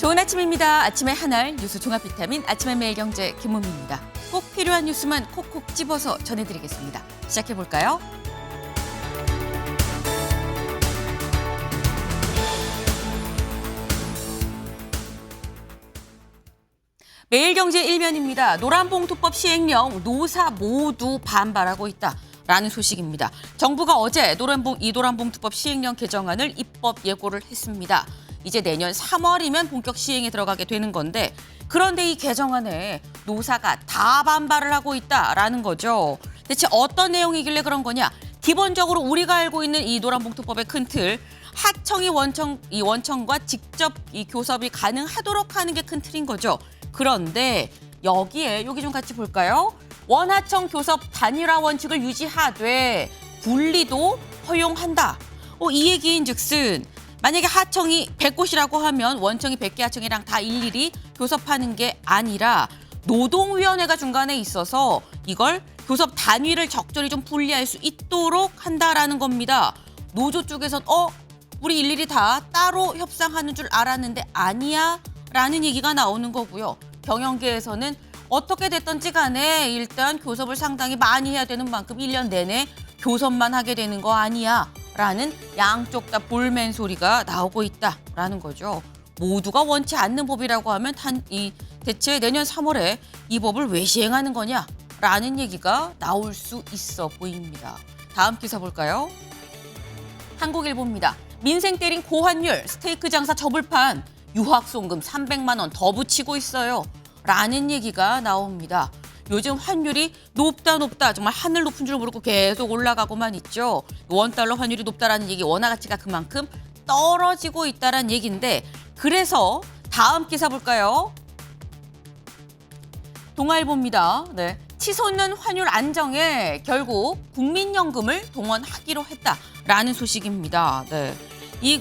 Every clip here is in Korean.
좋은 아침입니다. 아침의 하나를 뉴스 종합 비타민 아침의 매일경제 김은미입니다. 꼭 필요한 뉴스만 콕콕 집어서 전해드리겠습니다. 시작해볼까요? 매일경제 1면입니다. 노란봉투법 시행령 노사 모두 반발하고 있다라는 소식입니다. 정부가 어제 노란봉투법 시행령 개정안을 입법 예고를 했습니다. 이제 내년 3월이면 본격 시행에 들어가게 되는 건데 그런데 이 개정안에 노사가 다 반발을 하고 있다라는 거죠. 대체 어떤 내용이길래 그런 거냐? 기본적으로 우리가 알고 있는 이 노란봉투법의 큰 틀, 하청이 원청과 직접 이 교섭이 가능하도록 하는 게 큰 틀인 거죠. 그런데 여기에 여기 좀 같이 볼까요? 원하청 교섭 단일화 원칙을 유지하되 분리도 허용한다. 이 얘기인즉슨 만약에 하청이 100곳이라고 하면 원청이 100개 하청이랑 다 일일이 교섭하는 게 아니라 노동위원회가 중간에 있어서 이걸 교섭 단위를 적절히 좀 분리할 수 있도록 한다라는 겁니다. 노조 쪽에선 우리 일일이 다 따로 협상하는 줄 알았는데 아니야 라는 얘기가 나오는 거고요. 경영계에서는 어떻게 됐든지 간에 일단 교섭을 상당히 많이 해야 되는 만큼 1년 내내 교섭만 하게 되는 거 아니야 라는 양쪽 다 볼멘 소리가 나오고 있다라는 거죠. 모두가 원치 않는 법이라고 하면 대체 내년 3월에 이 법을 왜 시행하는 거냐라는 얘기가 나올 수 있어 보입니다. 다음 기사 볼까요? 한국일보입니다. 민생 때린 고환율, 스테이크 장사 저불판, 유학송금 300만 원 더 붙이고 있어요. 라는 얘기가 나옵니다. 요즘 환율이 높다 정말 하늘 높은 줄 모르고 계속 올라가고만 있죠. 원달러 환율이 높다라는 얘기 원화 가치가 그만큼 떨어지고 있다라는 얘기인데 그래서 다음 기사 볼까요? 동아일보입니다. 네. 치솟는 환율 안정에 결국 국민연금을 동원하기로 했다라는 소식입니다. 네.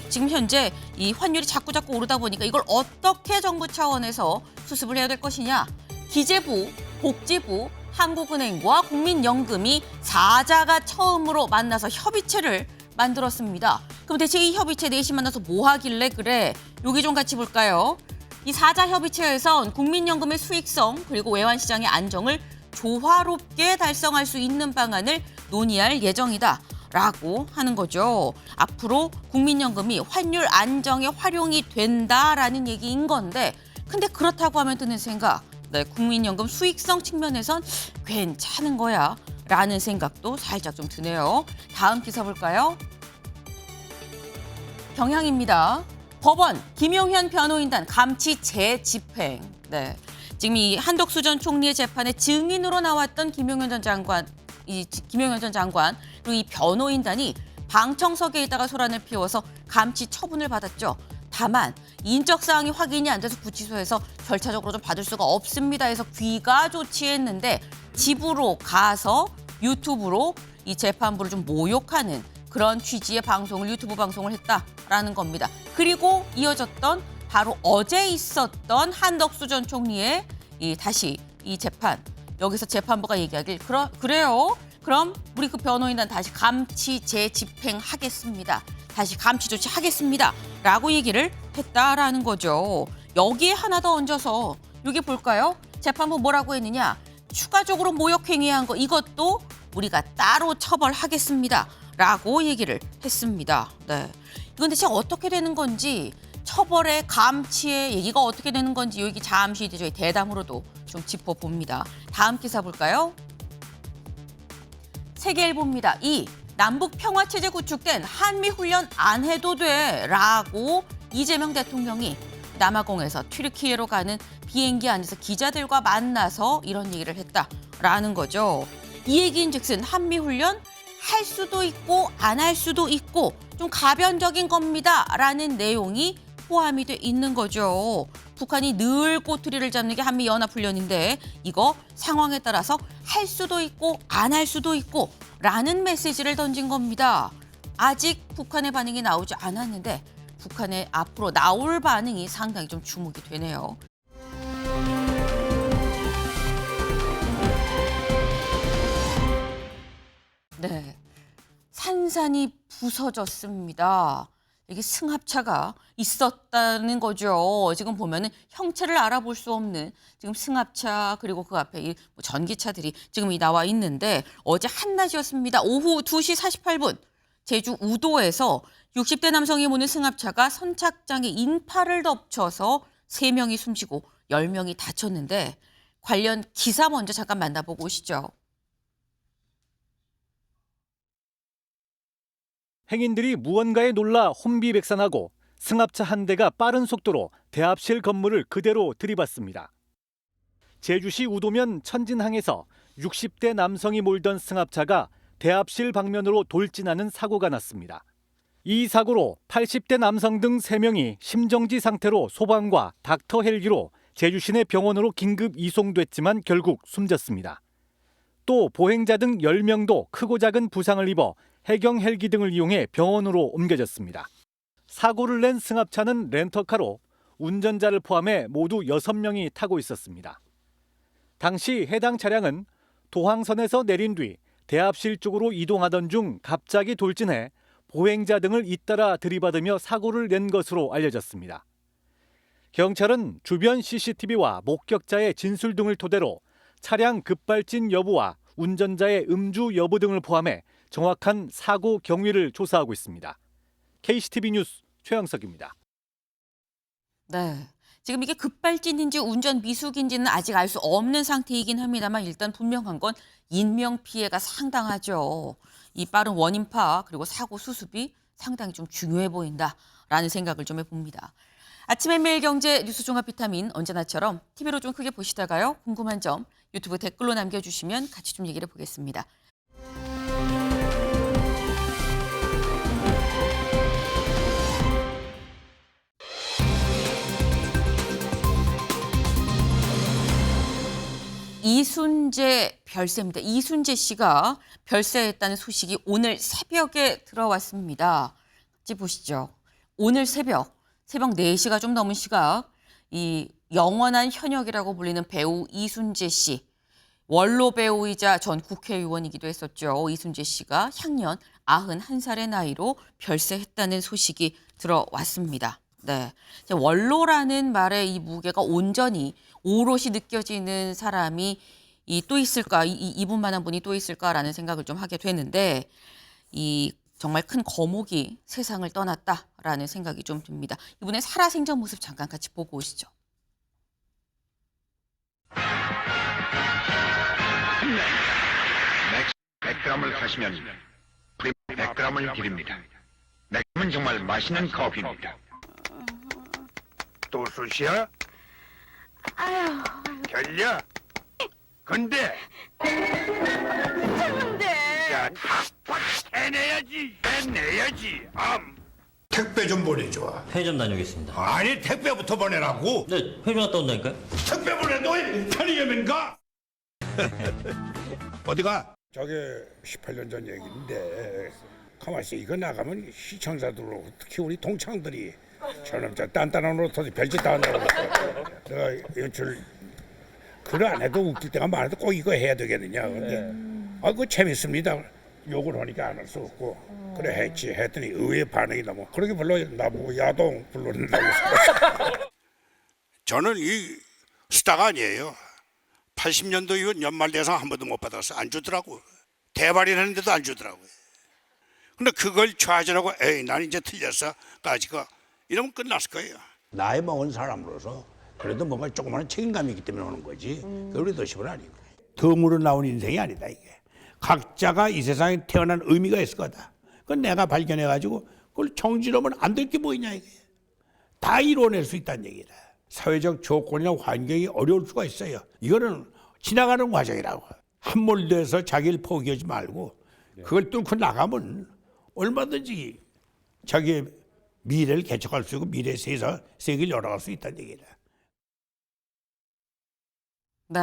지금 현재 이 환율이 자꾸 오르다 보니까 이걸 어떻게 정부 차원에서 수습을 해야 될 것이냐. 기재부, 복지부, 한국은행과 국민연금이 4자가 처음으로 만나서 협의체를 만들었습니다. 그럼 대체 이 협의체 넷이 만나서 뭐 하길래 그래? 여기 좀 같이 볼까요? 이 4자 협의체에선 국민연금의 수익성 그리고 외환시장의 안정을 조화롭게 달성할 수 있는 방안을 논의할 예정이다. 라고 하는 거죠. 앞으로 국민연금이 환율 안정에 활용이 된다라는 얘기인 건데 근데 그렇다고 하면 드는 생각, 네, 국민연금 수익성 측면에선 괜찮은 거야 라는 생각도 살짝 좀 드네요. 다음 기사 볼까요? 경향입니다. 법원, 김용현 변호인단 감치 재집행. 네, 지금 이 한덕수 전 총리의 재판에 증인으로 나왔던 김용현 전 장관 그리고 이 변호인단이 방청석에 있다가 소란을 피워서 감치 처분을 받았죠. 다만 인적 사항이 확인이 안 돼서 구치소에서 절차적으로 좀 받을 수가 없습니다 해서 귀가 조치했는데 집으로 가서 유튜브로 이 재판부를 좀 모욕하는 그런 취지의 유튜브 방송을 했다라는 겁니다. 그리고 이어졌던 바로 어제 있었던 한덕수 전 총리의 다시 이 재판. 여기서 재판부가 얘기하길 그래요. 그럼 우리 그 변호인단 다시 감치 재집행하겠습니다. 다시 감치 조치하겠습니다. 라고 얘기를 했다라는 거죠. 여기에 하나 더 얹어서 여기 볼까요? 재판부 뭐라고 했느냐. 추가적으로 모욕행위한 거 이것도 우리가 따로 처벌하겠습니다. 라고 얘기를 했습니다. 네. 이건 대체 어떻게 되는 건지 처벌의 감치의 얘기가 어떻게 되는 건지 여기 잠시 뒤에 저희 대담으로도 좀 짚어봅니다. 다음 기사 볼까요? 세계일보입니다. 남북 평화체제 구축된 한미훈련 안 해도 돼 라고 이재명 대통령이 남아공에서 튀르키예로 가는 비행기 안에서 기자들과 만나서 이런 얘기를 했다라는 거죠. 이 얘기인즉슨 한미훈련 할 수도 있고 안 할 수도 있고 좀 가변적인 겁니다 라는 내용이 포함이 돼 있는 거죠. 북한이 늘 꼬투리를 잡는 게 한미연합훈련인데 이거 상황에 따라서 할 수도 있고 안 할 수도 있고 라는 메시지를 던진 겁니다. 아직 북한의 반응이 나오지 않았는데 북한의 앞으로 나올 반응이 상당히 좀 주목이 되네요. 네, 산산이 부서졌습니다. 이게 승합차가 있었다는 거죠. 지금 보면은 형체를 알아볼 수 없는 지금 승합차 그리고 그 앞에 이 전기차들이 지금 나와 있는데 어제 한낮이었습니다. 오후 2시 48분 제주 우도에서 60대 남성이 모는 승합차가 선착장에 인파를 덮쳐서 3명이 숨지고 10명이 다쳤는데 관련 기사 먼저 잠깐 만나보고 오시죠. 행인들이 무언가에 놀라 혼비백산하고 승합차 한 대가 빠른 속도로 대합실 건물을 그대로 들이받습니다. 제주시 우도면 천진항에서 60대 남성이 몰던 승합차가 대합실 방면으로 돌진하는 사고가 났습니다. 이 사고로 80대 남성 등 3명이 심정지 상태로 소방과 닥터 헬기로 제주시내 병원으로 긴급 이송됐지만 결국 숨졌습니다. 또 보행자 등 10명도 크고 작은 부상을 입어 해경 헬기 등을 이용해 병원으로 옮겨졌습니다. 사고를 낸 승합차는 렌터카로 운전자를 포함해 모두 6명이 타고 있었습니다. 당시 해당 차량은 도항선에서 내린 뒤 대합실 쪽으로 이동하던 중 갑자기 돌진해 보행자 등을 잇따라 들이받으며 사고를 낸 것으로 알려졌습니다. 경찰은 주변 CCTV와 목격자의 진술 등을 토대로 차량 급발진 여부와 운전자의 음주 여부 등을 포함해 정확한 사고 경위를 조사하고 있습니다. KCTV 뉴스 최영석입니다. 네. 지금 이게 급발진인지 운전 미숙인지는 아직 알 수 없는 상태이긴 합니다만 일단 분명한 건 인명피해가 상당하죠. 이 빠른 원인 파악 그리고 사고 수습이 상당히 좀 중요해 보인다라는 생각을 좀 해봅니다. 아침의 매일경제 뉴스 종합 비타민 언제나처럼 TV로 좀 크게 보시다가요. 궁금한 점 유튜브 댓글로 남겨주시면 같이 좀 얘기를 해보겠습니다. 이순재 별세입니다. 이순재 씨가 별세했다는 소식이 오늘 새벽에 들어왔습니다. 같이 보시죠. 오늘 새벽 4시가 좀 넘은 시각 이 영원한 현역이라고 불리는 배우 이순재 씨. 원로 배우이자 전 국회의원이기도 했었죠. 이순재 씨가 향년 91살의 나이로 별세했다는 소식이 들어왔습니다. 네, 원로라는 말의 이 무게가 온전히 오롯이 느껴지는 사람이 또 있을까, 이분만한 분이 또 있을까라는 생각을 좀 하게 되는데 이 정말 큰 거목이 세상을 떠났다라는 생각이 좀 듭니다. 이분의 살아생전 모습 잠깐 같이 보고 오시죠. 100g을 사시면 프림 100g을 드립니다. 맥주는 정말 맛있는 커피입니다. 또 쑤시야? 아유, 결려? 근데 근데 야, 팍팍 해내야지. 택배 좀 보내줘. 편의점 다녀오겠습니다. 아니 택배부터 보내라고. 네, 편의점 갔다 온다니까요? 택배 보내도 편의점인 가? 어디가? 저게 18년 전 얘기인데 가만있어 이거 나가면 시청자들로 특히 우리 동창들이 저놈 저 딴딴한 옷 터지 별짓 다 한다고 내가 연출 글 안 해도 웃길 때가 많아도 꼭 이거 해야 되겠느냐 근데 그거 재밌습니다 욕을 하니까 안 할 수 없고 그래 했더니 의외의 반응이 너무 그러게 별로 나보고 야동 불러낸다고 저는 이 스타가 아니에요. 80년도 이후 연말대상 한 번도 못 받아서 안 주더라고. 대발이라는데도 안 주더라고요. 근데 그걸 좌절하고 에이 난 이제 틀렸어까지가 이러면 끝났을 거예요. 나이 먹은 사람으로서 그래도 뭔가 조그마한 책임감이 있기 때문에 오는 거지. 우리 도식은 아니고. 덤으로 나온 인생이 아니다 이게. 각자가 이 세상에 태어난 의미가 있을 거다. 그건 내가 발견해가지고 그걸 정지하면 안 될 게 뭐 있냐 이게. 다 이뤄낼 수 있다는 얘기다. 사회적 조건이나 환경이 어려울 수가 있어요. 이거는 지나가는 과정이라고. 함몰돼서 자기를 포기하지 말고 그걸 뚫고 나가면 얼마든지 자기의 미래를 개척할 수 있고 미래의 세계를 열어갈 수 있다는 얘기다. 네,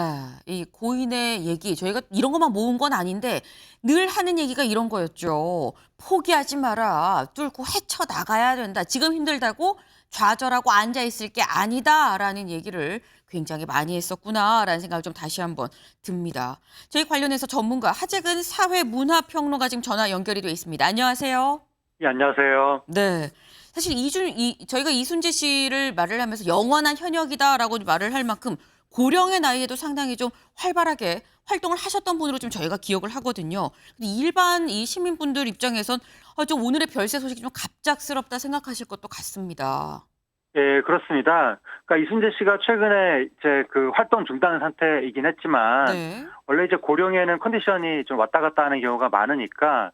이 고인의 얘기 저희가 이런 것만 모은 건 아닌데 늘 하는 얘기가 이런 거였죠. 포기하지 마라. 뚫고 헤쳐나가야 된다. 지금 힘들다고 좌절하고 앉아있을 게 아니다라는 얘기를 굉장히 많이 했었구나라는 생각을 좀 다시 한번 듭니다. 저희 관련해서 전문가 하재근 사회문화평론가 지금 전화 연결이 돼 있습니다. 안녕하세요. 예, 안녕하세요. 네, 사실 저희가 이순재 씨를 말을 하면서 영원한 현역이다라고 말을 할 만큼 고령의 나이에도 상당히 좀 활발하게 활동을 하셨던 분으로 좀 저희가 기억을 하거든요. 근데 일반 이 시민분들 입장에선 좀 오늘의 별세 소식이 좀 갑작스럽다 생각하실 것도 같습니다. 예, 그렇습니다. 그러니까 이순재 씨가 최근에 이제 그 활동 중단 상태이긴 했지만 네. 원래 이제 고령에는 컨디션이 좀 왔다 갔다 하는 경우가 많으니까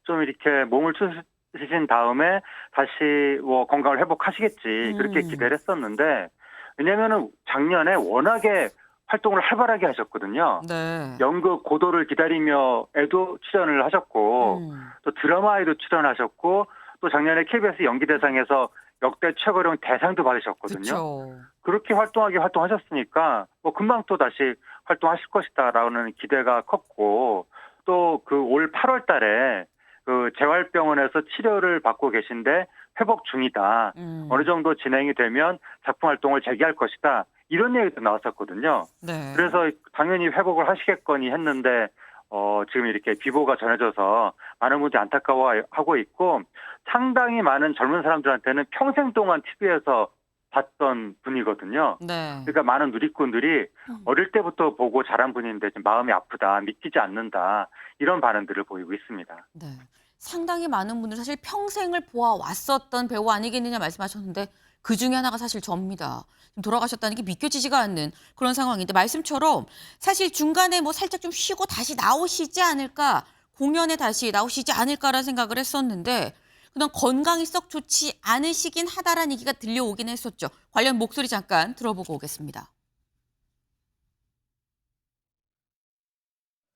좀 이렇게 몸을 추스신 다음에 다시 뭐 건강을 회복하시겠지 그렇게 기대를 했었는데 왜냐면은 작년에 워낙에 활동을 활발하게 하셨거든요. 네. 연극 고도를 기다리며에도 출연을 하셨고 또 드라마에도 출연하셨고 또 작년에 KBS 연기대상에서 역대 최고령 대상도 받으셨거든요. 그렇죠. 그렇게 활동하셨으니까 뭐 금방 또 다시 활동하실 것이다라는 기대가 컸고 또 그 올 8월 달에 그 재활병원에서 치료를 받고 계신데 회복 중이다. 어느 정도 진행이 되면 작품 활동을 재개할 것이다. 이런 얘기도 나왔었거든요. 네. 그래서 당연히 회복을 하시겠거니 했는데 지금 이렇게 비보가 전해져서 많은 분들이 안타까워하고 있고 상당히 많은 젊은 사람들한테는 평생 동안 TV에서 봤던 분이거든요. 네. 그러니까 많은 누리꾼들이 어릴 때부터 보고 자란 분인데 지금 마음이 아프다, 믿기지 않는다 이런 반응들을 보이고 있습니다. 네. 상당히 많은 분들 사실 평생을 보아왔었던 배우 아니겠느냐 말씀하셨는데 그 중에 하나가 사실 접니다. 지금 돌아가셨다는 게 믿겨지지가 않는 그런 상황인데 말씀처럼 사실 중간에 뭐 살짝 좀 쉬고 다시 나오시지 않을까, 공연에 다시 나오시지 않을까라는 생각을 했었는데 그냥 건강이 썩 좋지 않으시긴 하다라는 얘기가 들려오긴 했었죠. 관련 목소리 잠깐 들어보고 오겠습니다.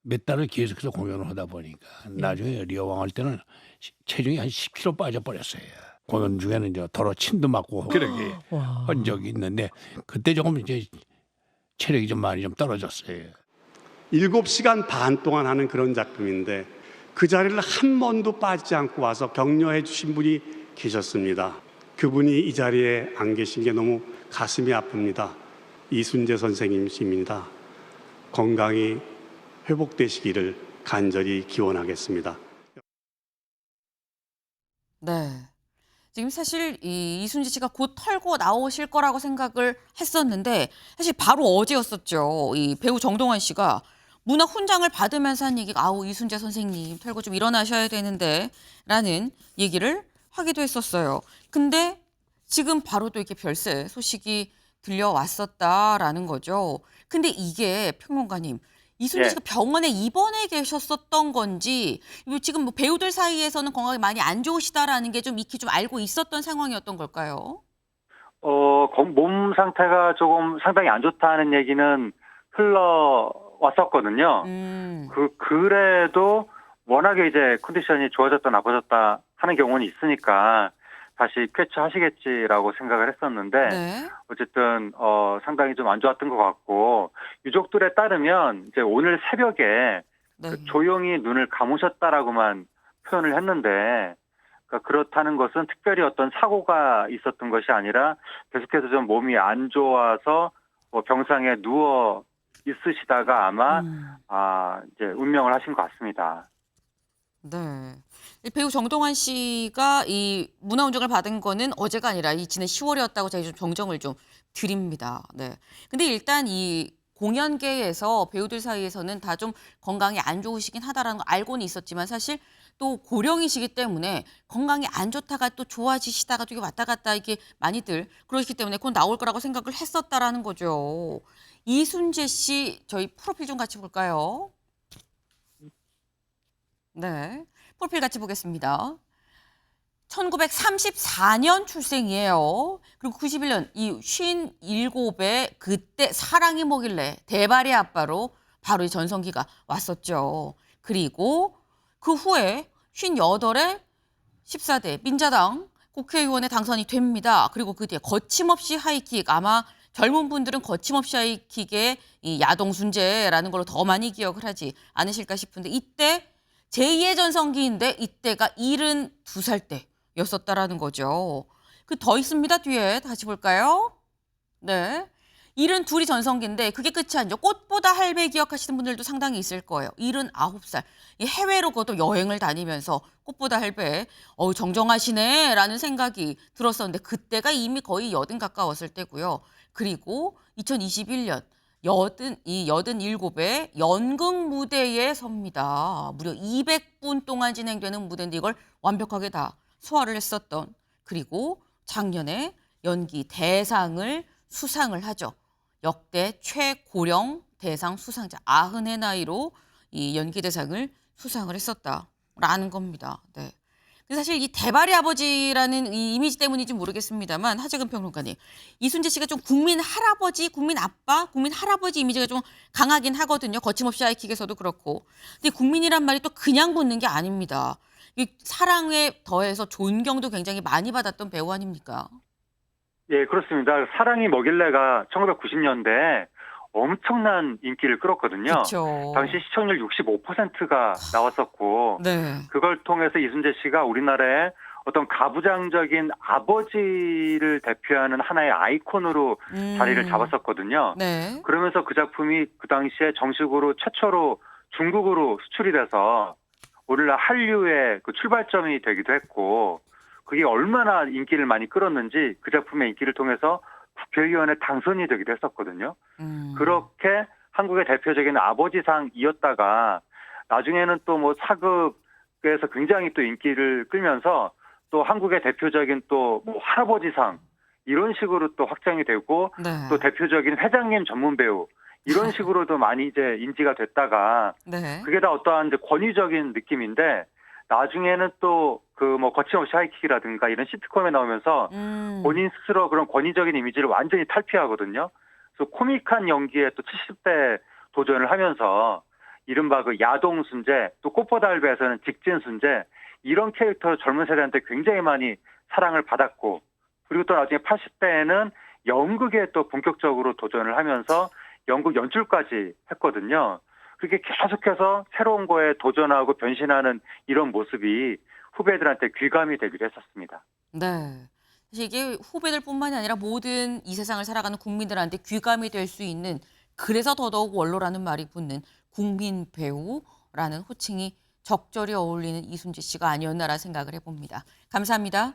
몇 달을 계속해서 공연을 하다 보니까 나중에 리어왕 할 때는 체중이 한 10kg 빠져버렸어요. 공연 중에는 이제 더러 침도 맞고 그러게 한 적이 있는데 그때 조금 이제 체력이 좀 많이 좀 떨어졌어요. 7시간 반 동안 하는 그런 작품인데 그 자리를 한 번도 빠지지 않고 와서 격려해 주신 분이 계셨습니다. 그분이 이 자리에 안 계신 게 너무 가슴이 아픕니다. 이순재 선생님이십니다. 건강히 회복되시기를 간절히 기원하겠습니다. 네. 지금 사실 이순재 씨가 곧 털고 나오실 거라고 생각을 했었는데 사실 바로 어제였었죠. 이 배우 정동원 씨가 문화 훈장을 받으면서 한 얘기가 아우 이순재 선생님 털고 좀 일어나셔야 되는데 라는 얘기를 하기도 했었어요. 근데 지금 바로 또 이렇게 별세 소식이 들려왔었다라는 거죠. 근데 이게 평론가님 이순재 예. 씨가 병원에 입원해 계셨었던 건지 이거 지금 뭐 배우들 사이에서는 건강이 많이 안 좋으시다라는 게 좀 익히 좀 알고 있었던 상황이었던 걸까요? 몸 상태가 조금 상당히 안 좋다는 얘기는 흘러왔었거든요. 그래도 워낙에 이제 컨디션이 좋아졌다 나빠졌다 하는 경우는 있으니까 다시 쾌차하시겠지라고 생각을 했었는데 네. 어쨌든 상당히 좀 안 좋았던 것 같고 유족들에 따르면 이제 오늘 새벽에 네. 그 조용히 눈을 감으셨다라고만 표현을 했는데 그러니까 그렇다는 것은 특별히 어떤 사고가 있었던 것이 아니라 계속해서 좀 몸이 안 좋아서 뭐 병상에 누워 있으시다가 아마 이제 운명을 하신 것 같습니다. 네. 이 배우 정동원 씨가 이 문화훈장을 받은 거는 어제가 아니라 이 지난 10월이었다고 제가 좀 정정을 좀 드립니다. 네. 근데 일단 이 공연계에서 배우들 사이에서는 다 좀 건강이 안 좋으시긴 하다라는 거 알고는 있었지만 사실 또 고령이시기 때문에 건강이 안 좋다가 또 좋아지시다가 또 이게 왔다 갔다 이게 많이들 그러시기 때문에 곧 나올 거라고 생각을 했었다라는 거죠. 이순재 씨 저희 프로필 좀 같이 볼까요? 네. 프로필 같이 보겠습니다. 1934년 출생이에요. 그리고 91년 이 57에 그때 사랑이 뭐길래 대발의 아빠로 바로 이 전성기가 왔었죠. 그리고 그 후에 58에 14대 민자당 국회의원에 당선이 됩니다. 그리고 그 뒤에 거침없이 하이킥 아마 젊은 분들은 거침없이 하이킥의 이 야동순재라는 걸로 더 많이 기억을 하지 않으실까 싶은데 이때 제2의 전성기인데 이때가 72살 때였었다라는 거죠. 그 더 있습니다. 뒤에 다시 볼까요? 네. 72이 전성기인데 그게 끝이 아니죠. 꽃보다 할배 기억하시는 분들도 상당히 있을 거예요. 79살. 이 해외로 그것도 여행을 다니면서 꽃보다 할배, 정정하시네 라는 생각이 들었었는데 그때가 이미 거의 80 가까웠을 때고요. 그리고 2021년 87의 연극 무대에 섭니다. 무려 200분 동안 진행되는 무대인데 이걸 완벽하게 다 소화를 했었던, 그리고 작년에 연기 대상을 수상을 하죠. 역대 최고령 대상 수상자 90의 나이로 이 연기 대상을 수상을 했었다라는 겁니다. 네. 사실 이 대발의 아버지라는 이 이미지 때문인지 모르겠습니다만 하재근 평론가님, 이순재 씨가 좀 국민 할아버지, 국민 아빠, 국민 할아버지 이미지가 좀 강하긴 하거든요. 거침없이 하이킥에서도 그렇고. 근데 국민이란 말이 또 그냥 붙는 게 아닙니다. 이 사랑에 더해서 존경도 굉장히 많이 받았던 배우 아닙니까? 예, 그렇습니다. 사랑이 뭐길래가 1990년대에 엄청난 인기를 끌었거든요. 그렇죠. 당시 시청률 65%가 나왔었고 네. 그걸 통해서 이순재 씨가 우리나라의 어떤 가부장적인 아버지를 대표하는 하나의 아이콘으로 자리를 잡았었거든요. 네. 그러면서 그 작품이 그 당시에 정식으로 최초로 중국으로 수출이 돼서 오늘날 한류의 그 출발점이 되기도 했고, 그게 얼마나 인기를 많이 끌었는지 그 작품의 인기를 통해서 국회의원에 당선이 되기도 했었거든요. 그렇게 한국의 대표적인 아버지상이었다가 나중에는 또 뭐 사극에서 굉장히 또 인기를 끌면서 또 한국의 대표적인 또 뭐 할아버지상 이런 식으로 또 확장이 되고 네. 또 대표적인 회장님 전문 배우 이런 식으로도 많이 이제 인지가 됐다가 네. 그게 다 어떠한 이제 권위적인 느낌인데 나중에는 또 그 뭐 거침없이 하이킥이라든가 이런 시트콤에 나오면서 본인 스스로 그런 권위적인 이미지를 완전히 탈피하거든요. 그래서 코믹한 연기에 또 70대 도전을 하면서 이른바 그 야동 순재, 또 꽃보다 할배에서는 직진 순재 이런 캐릭터로 젊은 세대한테 굉장히 많이 사랑을 받았고, 그리고 또 나중에 80대에는 연극에 또 본격적으로 도전을 하면서 연극 연출까지 했거든요. 그게 계속해서 새로운 거에 도전하고 변신하는 이런 모습이 후배들한테 귀감이 되기도 했었습니다. 네. 사실 이게 후배들뿐만이 아니라 모든 이 세상을 살아가는 국민들한테 귀감이 될 수 있는, 그래서 더더욱 원로라는 말이 붙는 국민 배우라는 호칭이 적절히 어울리는 이순재 씨가 아니었나라 생각을 해봅니다. 감사합니다.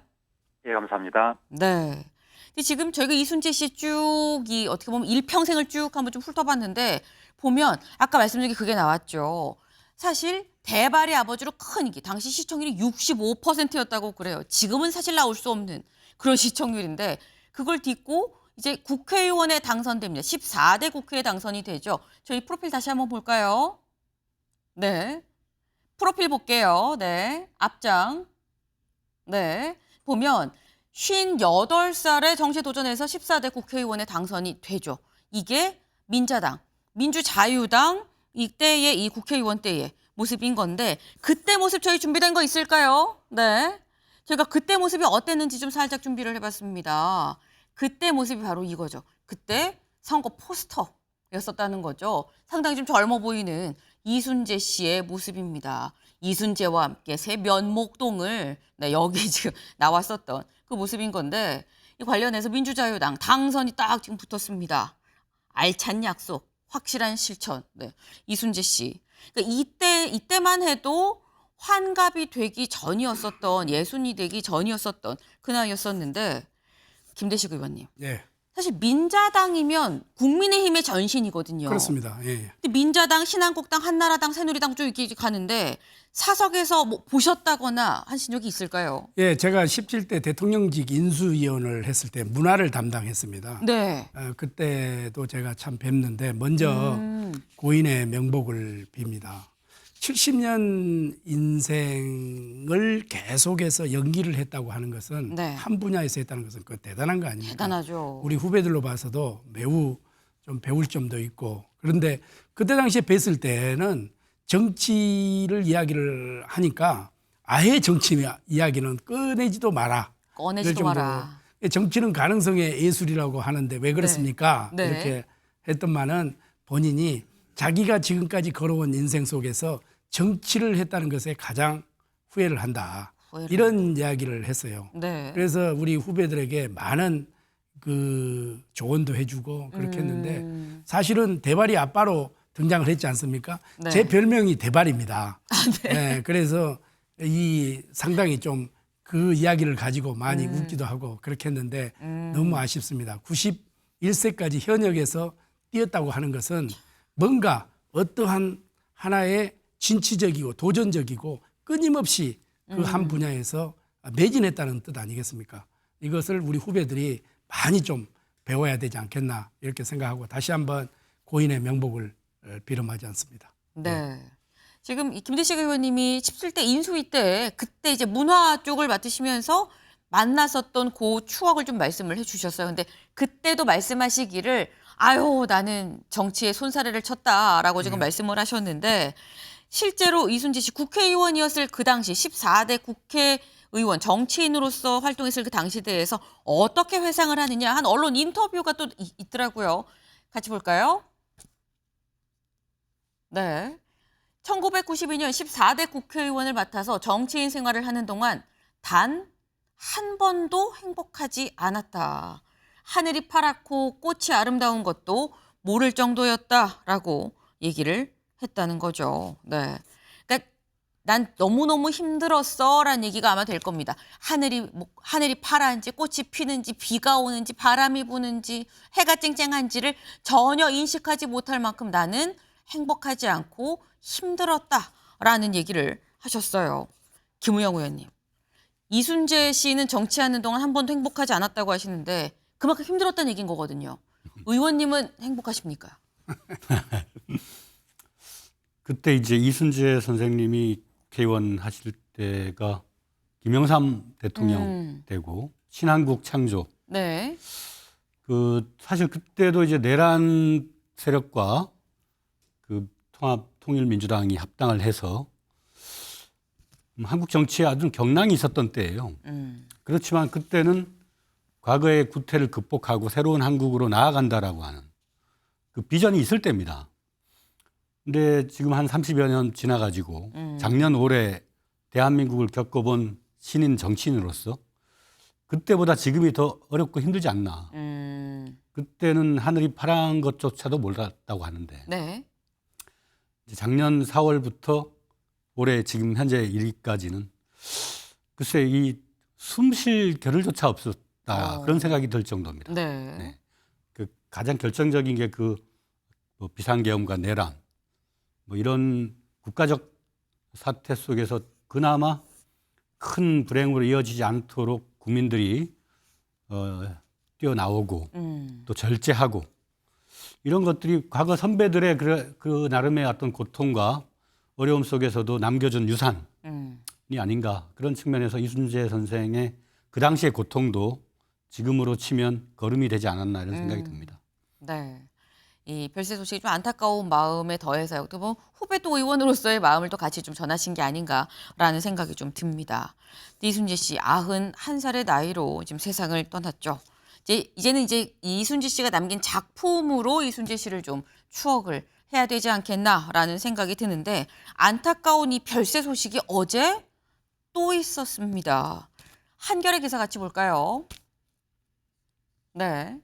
예, 감사합니다. 네. 근데 지금 저희가 이순재 씨 쭉이 어떻게 보면 일평생을 쭉 한번 좀 훑어봤는데 보면 아까 말씀드린 게 그게 나왔죠. 사실 대발의 아버지로 큰 인기, 당시 시청률이 65%였다고 그래요. 지금은 사실 나올 수 없는 그런 시청률인데 그걸 딛고 이제 국회의원에 당선됩니다. 14대 국회에 당선이 되죠. 저희 프로필 다시 한번 볼까요? 네. 프로필 볼게요. 네. 앞장. 네. 보면 58살에 정치에 도전해서 14대 국회의원에 당선이 되죠. 이게 민자당, 민주자유당 이때의 이 국회의원 때의 모습인 건데 그때 모습 저희 준비된 거 있을까요? 네. 제가 그때 모습이 어땠는지 좀 살짝 준비를 해봤습니다. 그때 모습이 바로 이거죠. 그때 선거 포스터였었다는 거죠. 상당히 좀 젊어 보이는 이순재 씨의 모습입니다. 이순재와 함께 새 면목동을 여기 지금 나왔었던 그 모습인 건데 이 관련해서 민주자유당 당선이 딱 지금 붙었습니다. 알찬 약속, 확실한 실천. 네. 이순재 씨. 그러니까 이때만 해도 환갑이 되기 전이었었던, 예순이 되기 전이었었던 그 나이였었는데 김대식 의원님. 예. 사실 민자당이면 국민의힘의 전신이거든요. 그렇습니다. 예. 근데 민자당, 신한국당, 한나라당, 새누리당 쭉 이렇게 가는데 사석에서 뭐 보셨다거나 하신 적이 있을까요? 예, 제가 17대 대통령직 인수위원을 했을 때 문화를 담당했습니다. 네. 그때도 제가 참 뵙는데 먼저 고인의 명복을 빕니다. 70년 인생을 계속해서 연기를 했다고 하는 것은 네. 한 분야에서 했다는 것은 그 대단한 거 아닙니까? 대단하죠. 우리 후배들로 봐서도 매우 좀 배울 점도 있고, 그런데 그때 당시에 뵀을 때는 정치를 이야기를 하니까 아예 정치 이야기는 꺼내지도 마라. 꺼내지도 마라. 정치는 가능성의 예술이라고 하는데 왜 그렇습니까? 네. 이렇게 했던만은 본인이 자기가 지금까지 걸어온 인생 속에서 정치를 했다는 것에 가장 후회를 한다. 이런 이야기를 했어요. 네. 그래서 우리 후배들에게 많은 그 조언도 해주고 그렇게 했는데 사실은 대발이 아빠로 등장을 했지 않습니까? 네. 제 별명이 대발입니다. 네, 그래서 이 상당히 좀 그 이야기를 가지고 많이 웃기도 하고 그렇게 했는데 너무 아쉽습니다. 91세까지 현역에서 뛰었다고 하는 것은 뭔가 어떠한 하나의 진취적이고 도전적이고 끊임없이 그 한 분야에서 매진했다는 뜻 아니겠습니까? 이것을 우리 후배들이 많이 좀 배워야 되지 않겠나 이렇게 생각하고 다시 한번 고인의 명복을 빌어마지 않습니다. 네. 지금 이 김대식 의원님이 17대 인수위 때 그때 이제 문화 쪽을 맡으시면서 만났었던 그 추억을 좀 말씀을 해주셨어요. 근데 그때도 말씀하시기를 아유 나는 정치에 손사래를 쳤다라고 지금 말씀을 하셨는데 실제로 이순재 씨 국회의원이었을 그 당시 14대 국회의원 정치인으로서 활동했을 그 당시에 대해서 어떻게 회상을 하느냐 한 언론 인터뷰가 또 있더라고요. 같이 볼까요? 네. 1992년 14대 국회의원을 맡아서 정치인 생활을 하는 동안 단 한 번도 행복하지 않았다. 하늘이 파랗고 꽃이 아름다운 것도 모를 정도였다라고 얘기를 했다는 거죠. 네. 그러니까 난 너무너무 힘들었어라는 얘기가 아마 될 겁니다. 하늘이 파란지 꽃이 피는지 비가 오는지 바람이 부는지 해가 쨍쨍한지를 전혀 인식하지 못할 만큼 나는 행복하지 않고 힘들었다라는 얘기를 하셨어요. 김우영 의원님. 이순재 씨는 정치하는 동안 한 번도 행복하지 않았다고 하시는데 그만큼 힘들었다는 얘기인 거거든요. 의원님은 행복하십니까? 그때 이제 이순재 선생님이 국회의원 하실 때가 김영삼 대통령 되고 신한국 창조. 네. 그 사실 그때도 이제 내란 세력과 그 통합통일민주당이 합당을 해서 한국 정치에 아주 경랑이 있었던 때예요. 그렇지만 그때는 과거의 구태를 극복하고 새로운 한국으로 나아간다라고 하는 그 비전이 있을 때입니다. 근데 지금 한 30여 년 지나가지고 작년 올해 대한민국을 겪어본 신인 정치인으로서 그때보다 지금이 더 어렵고 힘들지 않나. 그때는 하늘이 파란 것조차도 몰랐다고 하는데 네. 작년 4월부터 올해 지금 현재 일기까지는 글쎄 이 숨쉴 겨를조차 없었다 그런 생각이 들 정도입니다. 네. 네. 그 가장 결정적인 게 그 뭐 비상계엄과 내란 뭐 이런 국가적 사태 속에서 그나마 큰 불행으로 이어지지 않도록 국민들이 뛰어나오고 또 절제하고 이런 것들이 과거 선배들의 그 나름의 어떤 고통과 어려움 속에서도 남겨준 유산이 아닌가 그런 측면에서 이순재 선생의 그 당시의 고통도 지금으로 치면 거름이 되지 않았나 이런 생각이 듭니다. 네. 이 별세 소식이 좀 안타까운 마음에 더해서 어떻게 보면 후배도 의원으로서의 마음을 또 같이 좀 전하신 게 아닌가라는 생각이 좀 듭니다. 이순재 씨 91살의 나이로 지금 세상을 떠났죠. 이제는 이순재 씨가 남긴 작품으로 이순재 씨를 좀 추억을 해야 되지 않겠나라는 생각이 드는데 안타까운 이 별세 소식이 어제 또 있었습니다. 한겨레 기사 같이 볼까요? 네.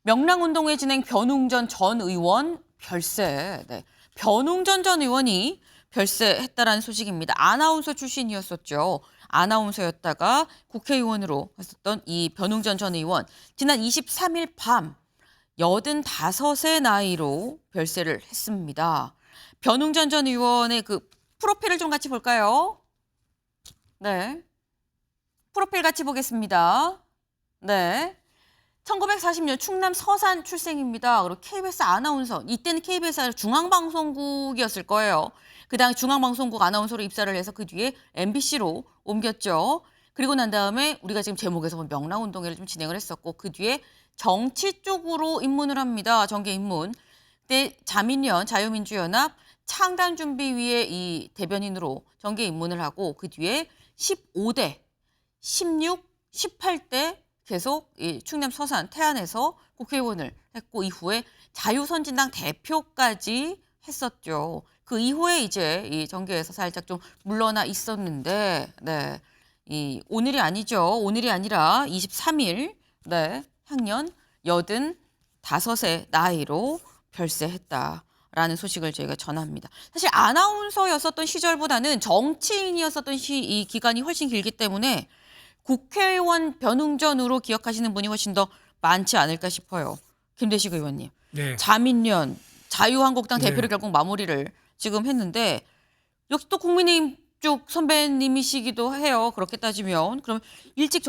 명랑운동회 진행 변웅전 전 의원 별세. 네. 변웅전 전 의원이 별세했다라는 소식입니다. 아나운서 출신이었었죠. 아나운서였다가 국회의원으로 했었던 이 변웅전 전 의원. 지난 23일 밤 85세 나이로 별세를 했습니다. 변웅전 전 의원의 그 프로필을 좀 같이 볼까요? 네. 프로필 같이 보겠습니다. 네. 1940년 충남 서산 출생입니다. 그리고 KBS 아나운서, 이때는 KBS 중앙방송국이었을 거예요. 그 다음에 중앙방송국 아나운서로 입사를 해서 그 뒤에 MBC로 옮겼죠. 그리고 난 다음에 우리가 지금 제목에서 본 명랑운동회를 좀 진행을 했었고 그 뒤에 정치 쪽으로 입문을 합니다. 정계 입문. 그때 자민련, 자유민주연합 창단준비위의 이 대변인으로 정계 입문을 하고 그 뒤에 15대, 16, 18대 계속 이 충남 서산 태안에서 국회의원을 했고 이후에 자유선진당 대표까지 했었죠. 그 이후에 이제 이 정계에서 살짝 좀 물러나 있었는데, 네, 이 오늘이 아니죠. 오늘이 아니라 23일, 네, 향년 85세 나이로 별세했다라는 소식을 저희가 전합니다. 사실 아나운서였었던 시절보다는 정치인이었었던 이 기간이 훨씬 길기 때문에 국회의원 변웅전으로 기억하시는 분이 훨씬 더 많지 않을까 싶어요. 김대식 의원님. 네. 자민련, 자유한국당 네. 대표를 결국 마무리를 지금 했는데 역시 또 국민의힘 쪽 선배님이시기도 해요. 그렇게 따지면. 그럼 일찍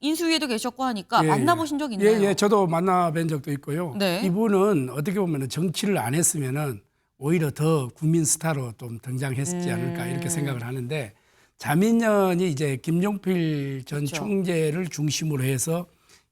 인수위에도 계셨고 하니까 예, 만나보신 적 있나요? 예, 저도 만나뵌 적도 있고요. 네. 이분은 어떻게 보면 정치를 안 했으면은 오히려 더 국민 스타로 좀 등장했지 않을까 이렇게 생각을 하는데 자민련이 이제 김종필 전 그렇죠. 총재를 중심으로 해서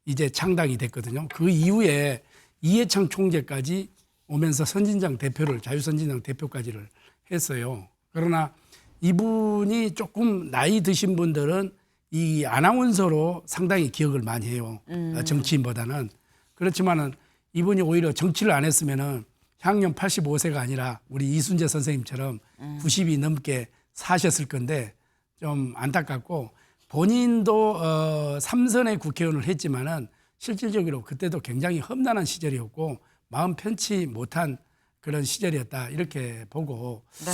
이제 창당이 됐거든요. 그 이후에 이해창 총재까지 오면서 선진당 대표를 자유선진당 대표까지를 했어요. 그러나 이분이 조금 나이 드신 분들은 이 아나운서로 상당히 기억을 많이 해요. 정치인보다는. 그렇지만은 이분이 오히려 정치를 안 했으면은 향년 85세가 아니라 우리 이순재 선생님처럼 90이 넘게 사셨을 건데 좀 안타깝고 본인도 삼선의 국회의원을 했지만은 실질적으로 그때도 굉장히 험난한 시절이었고 마음 편치 못한 그런 시절이었다 이렇게 보고 네.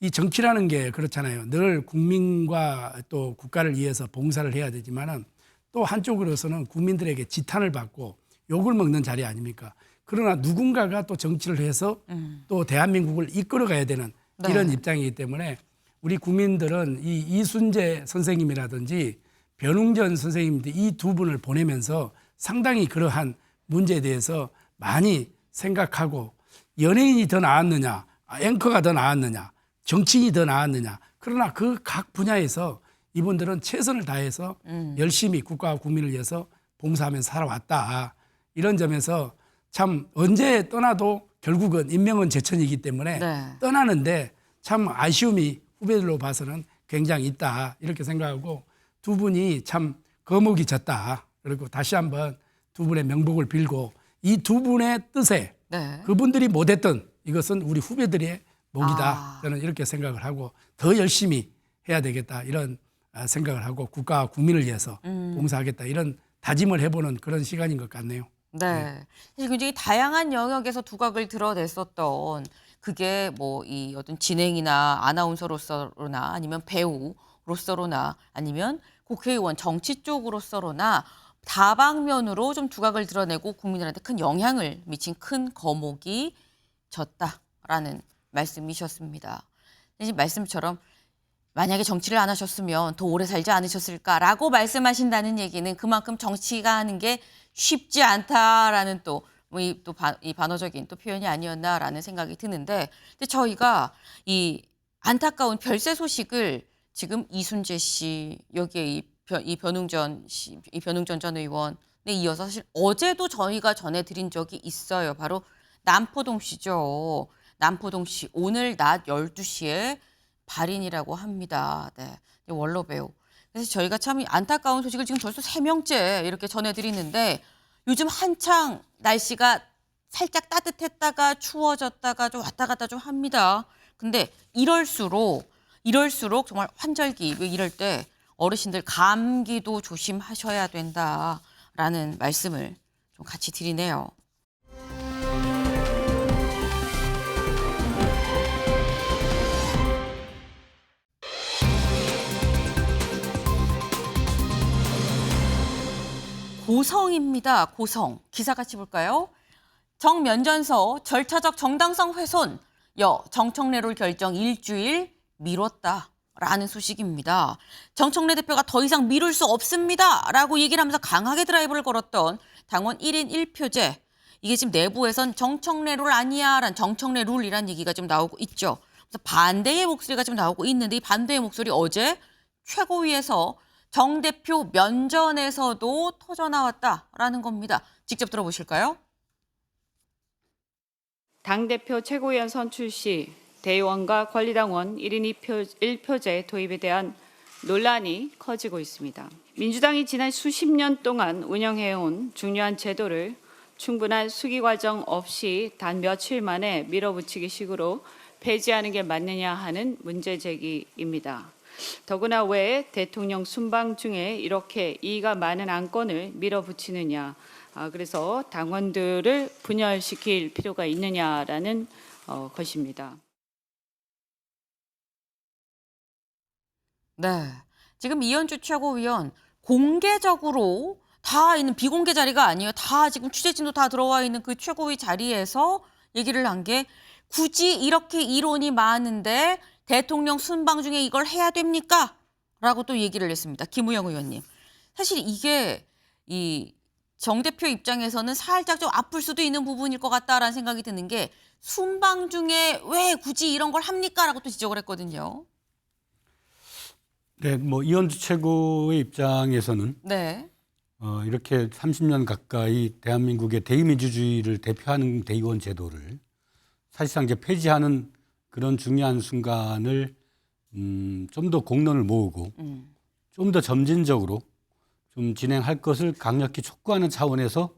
이 정치라는 게 그렇잖아요. 늘 국민과 또 국가를 위해서 봉사를 해야 되지만은 또 한쪽으로서는 국민들에게 지탄을 받고 욕을 먹는 자리 아닙니까? 그러나 누군가가 또 정치를 해서 또 대한민국을 이끌어가야 되는 네. 이런 입장이기 때문에 우리 국민들은 이 이순재 선생님이라든지 변웅전 선생님들 이 두 분을 보내면서 상당히 그러한 문제에 대해서 많이 생각하고 연예인이 더 나았느냐, 앵커가 더 나았느냐, 정치인이 더 나았느냐. 그러나 그 각 분야에서 이분들은 최선을 다해서 열심히 국가와 국민을 위해서 봉사하면서 살아왔다. 이런 점에서 참 언제 떠나도 결국은 인명은 제천이기 때문에 네. 떠나는데 참 아쉬움이 후배들로 봐서는 굉장히 있다. 이렇게 생각하고 두 분이 참 거목이 졌다. 그리고 다시 한번 두 분의 명복을 빌고 이 두 분의 뜻에 네. 그분들이 못했던 이것은 우리 후배들의 목이다. 저는 이렇게 생각을 하고 더 열심히 해야 되겠다. 이런 생각을 하고 국가와 국민을 위해서 봉사하겠다. 이런 다짐을 해보는 그런 시간인 것 같네요. 네. 사실 굉장히 다양한 영역에서 두각을 드러냈었던 그게 뭐 이 어떤 진행이나 아나운서로서나 아니면 배우로서로나 아니면 국회의원 정치 쪽으로서로나 다방면으로 좀 두각을 드러내고 국민들한테 큰 영향을 미친 큰 거목이 졌다라는 말씀이셨습니다. 사실 말씀처럼 만약에 정치를 안 하셨으면 더 오래 살지 않으셨을까라고 말씀하신다는 얘기는 그만큼 정치가 하는 게 쉽지 않다라는 이 반어적인 또 표현이 아니었나라는 생각이 드는데, 근데 저희가 이 안타까운 별세 소식을 지금 이순재 씨 여기에 이 변웅전 전 의원에 이어서 사실 어제도 저희가 전해드린 적이 있어요. 바로 남포동 씨죠. 남포동 씨 오늘 낮 12시에 발인이라고 합니다. 네, 원로 배우. 그래서 저희가 참 안타까운 소식을 지금 벌써 3명째 이렇게 전해드리는데 요즘 한창 날씨가 살짝 따뜻했다가 추워졌다가 좀 왔다 갔다 좀 합니다. 근데 이럴수록 정말 환절기 이럴 때 어르신들 감기도 조심하셔야 된다라는 말씀을 좀 같이 드리네요. 고성입니다. 고성. 기사 같이 볼까요? 정면전서 절차적 정당성 훼손. 정청래롤 결정 일주일 미뤘다라는 소식입니다. 정청래 대표가 더 이상 미룰 수 없습니다라고 얘기를 하면서 강하게 드라이브를 걸었던 당원 1인 1표제. 이게 지금 내부에선 정청래롤 아니야라는 정청래룰이라는 얘기가 좀 나오고 있죠. 그래서 반대의 목소리가 좀 나오고 있는데 이 반대의 목소리 어제 최고위에서 정 대표 면전에서도 터져나왔다라는 겁니다. 직접 들어보실까요? 당대표 최고위원 선출 시 대의원과 권리당원 1인 1표제 도입에 대한 논란이 커지고 있습니다. 민주당이 지난 수십 년 동안 운영해온 중요한 제도를 충분한 수기 과정 없이 단 며칠 만에 밀어붙이기 식으로 폐지하는 게 맞느냐 하는 문제 제기입니다. 더구나 왜 대통령 순방 중에 이렇게 이의가 많은 안건을 밀어붙이느냐 그래서 당원들을 분열시킬 필요가 있느냐라는 것입니다. 네. 지금 이현주 최고위원 공개적으로 다 있는 비공개 자리가 아니에요. 다 지금 취재진도 다 들어와 있는 그 최고위 자리에서 얘기를 한 게 굳이 이렇게 이론이 많은데 대통령 순방 중에 이걸 해야 됩니까? 라고 또 얘기를 했습니다. 김우영 의원님. 사실 이게 이 정 대표 입장에서는 살짝 좀 아플 수도 있는 부분일 것 같다라는 생각이 드는 게 순방 중에 왜 굳이 이런 걸 합니까? 라고 또 지적을 했거든요. 네, 뭐 이현주 최고의 입장에서는 네. 이렇게 30년 가까이 대한민국의 대의민주주의를 대표하는 대의원 제도를 사실상 이제 폐지하는 그런 중요한 순간을 좀 더 공론을 모으고 좀 더 점진적으로 좀 진행할 것을 강력히 촉구하는 차원에서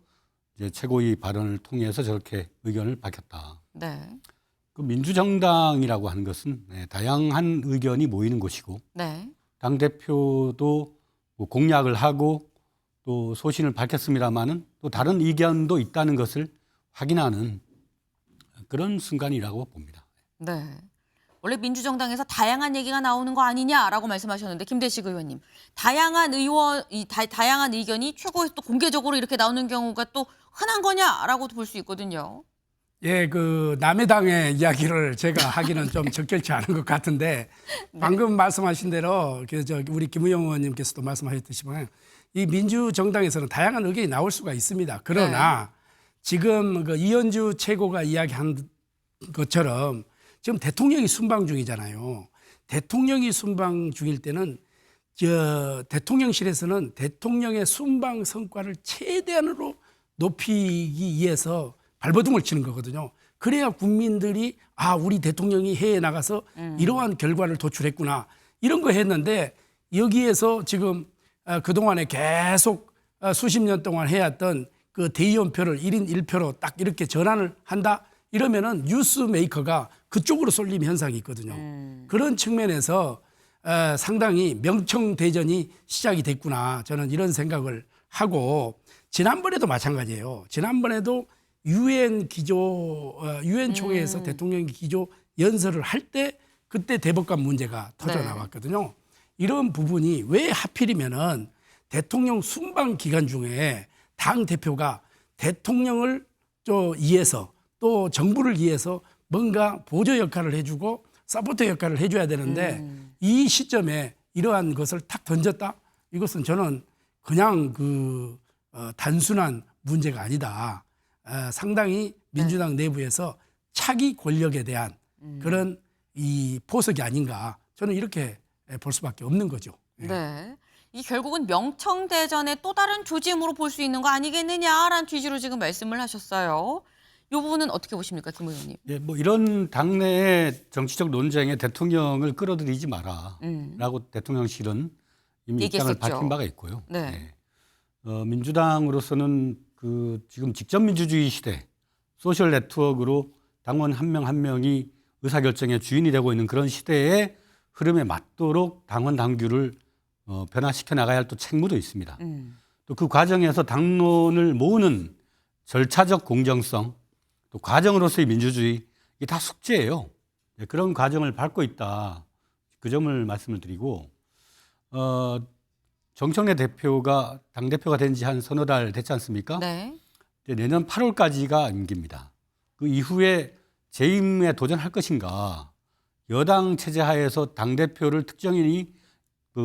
이제 최고위 발언을 통해서 저렇게 의견을 밝혔다. 네. 그 민주정당이라고 하는 것은 다양한 의견이 모이는 곳이고 네. 당대표도 뭐 공약을 하고 또 소신을 밝혔습니다마는 또 다른 의견도 있다는 것을 확인하는 그런 순간이라고 봅니다. 네. 원래 민주정당에서 다양한 얘기가 나오는 거 아니냐라고 말씀하셨는데 김대식 의원님, 다양한 의견이 최고에서 또 공개적으로 이렇게 나오는 경우가 또 흔한 거냐라고도 볼 수 있거든요. 예, 그 남의 당의 이야기를 제가 하기는 좀 적절치 않은 것 같은데 방금 말씀하신 대로 우리 김우영 의원님께서도 말씀하셨듯이만 이 민주정당에서는 다양한 의견이 나올 수가 있습니다. 그러나 지금 그 이현주 최고가 이야기한 것처럼 지금 대통령이 순방 중이잖아요. 대통령이 순방 중일 때는 대통령실에서는 대통령의 순방 성과를 최대한으로 높이기 위해서 발버둥을 치는 거거든요. 그래야 국민들이 우리 대통령이 해외에 나가서 이러한 결과를 도출했구나. 이런 거 했는데 여기에서 지금 그동안에 계속 수십 년 동안 해왔던 그 대의원표를 1인 1표로 딱 이렇게 전환을 한다? 이러면은 뉴스 메이커가 그쪽으로 쏠림 현상이 있거든요. 그런 측면에서 상당히 명청대전이 시작이 됐구나. 저는 이런 생각을 하고 지난번에도 마찬가지예요. 지난번에도 유엔 총회에서 대통령이 기조 연설을 할 때 그때 대법관 문제가 터져 나왔거든요. 이런 부분이 왜 하필이면은 대통령 순방 기간 중에 당 대표가 대통령을 위해서 또 정부를 위해서 뭔가 보조 역할을 해주고 서포터 역할을 해줘야 되는데 이 시점에 이러한 것을 탁 던졌다? 이것은 저는 그냥 단순한 문제가 아니다. 상당히 민주당 내부에서 차기 권력에 대한 그런 이 포석이 아닌가. 저는 이렇게 볼 수밖에 없는 거죠. 네. 이 결국은 명청대전의 또 다른 조짐으로 볼 수 있는 거 아니겠느냐라는 취지로 지금 말씀을 하셨어요. 이 부분은 어떻게 보십니까, 김 의원님? 네, 뭐 이런 당내의 정치적 논쟁에 대통령을 끌어들이지 마라라고 대통령실은 이미 얘기했었죠. 입장을 밝힌 바가 있고요. 네. 민주당으로서는 지금 직접 민주주의 시대, 소셜 네트워크로 당원 한 명 한 명이 의사결정의 주인이 되고 있는 그런 시대의 흐름에 맞도록 당원 당규를 변화시켜 나가야 할 또 책무도 있습니다. 또 그 과정에서 당론을 모으는 절차적 공정성, 또 과정으로서의 민주주의, 이게 다 숙제예요. 그런 과정을 밟고 있다. 그 점을 말씀을 드리고, 정청래 대표가 당대표가 된 지 한 서너 달 됐지 않습니까? 네. 내년 8월까지가 임기입니다. 그 이후에 재임에 도전할 것인가, 여당 체제 하에서 당대표를 특정인이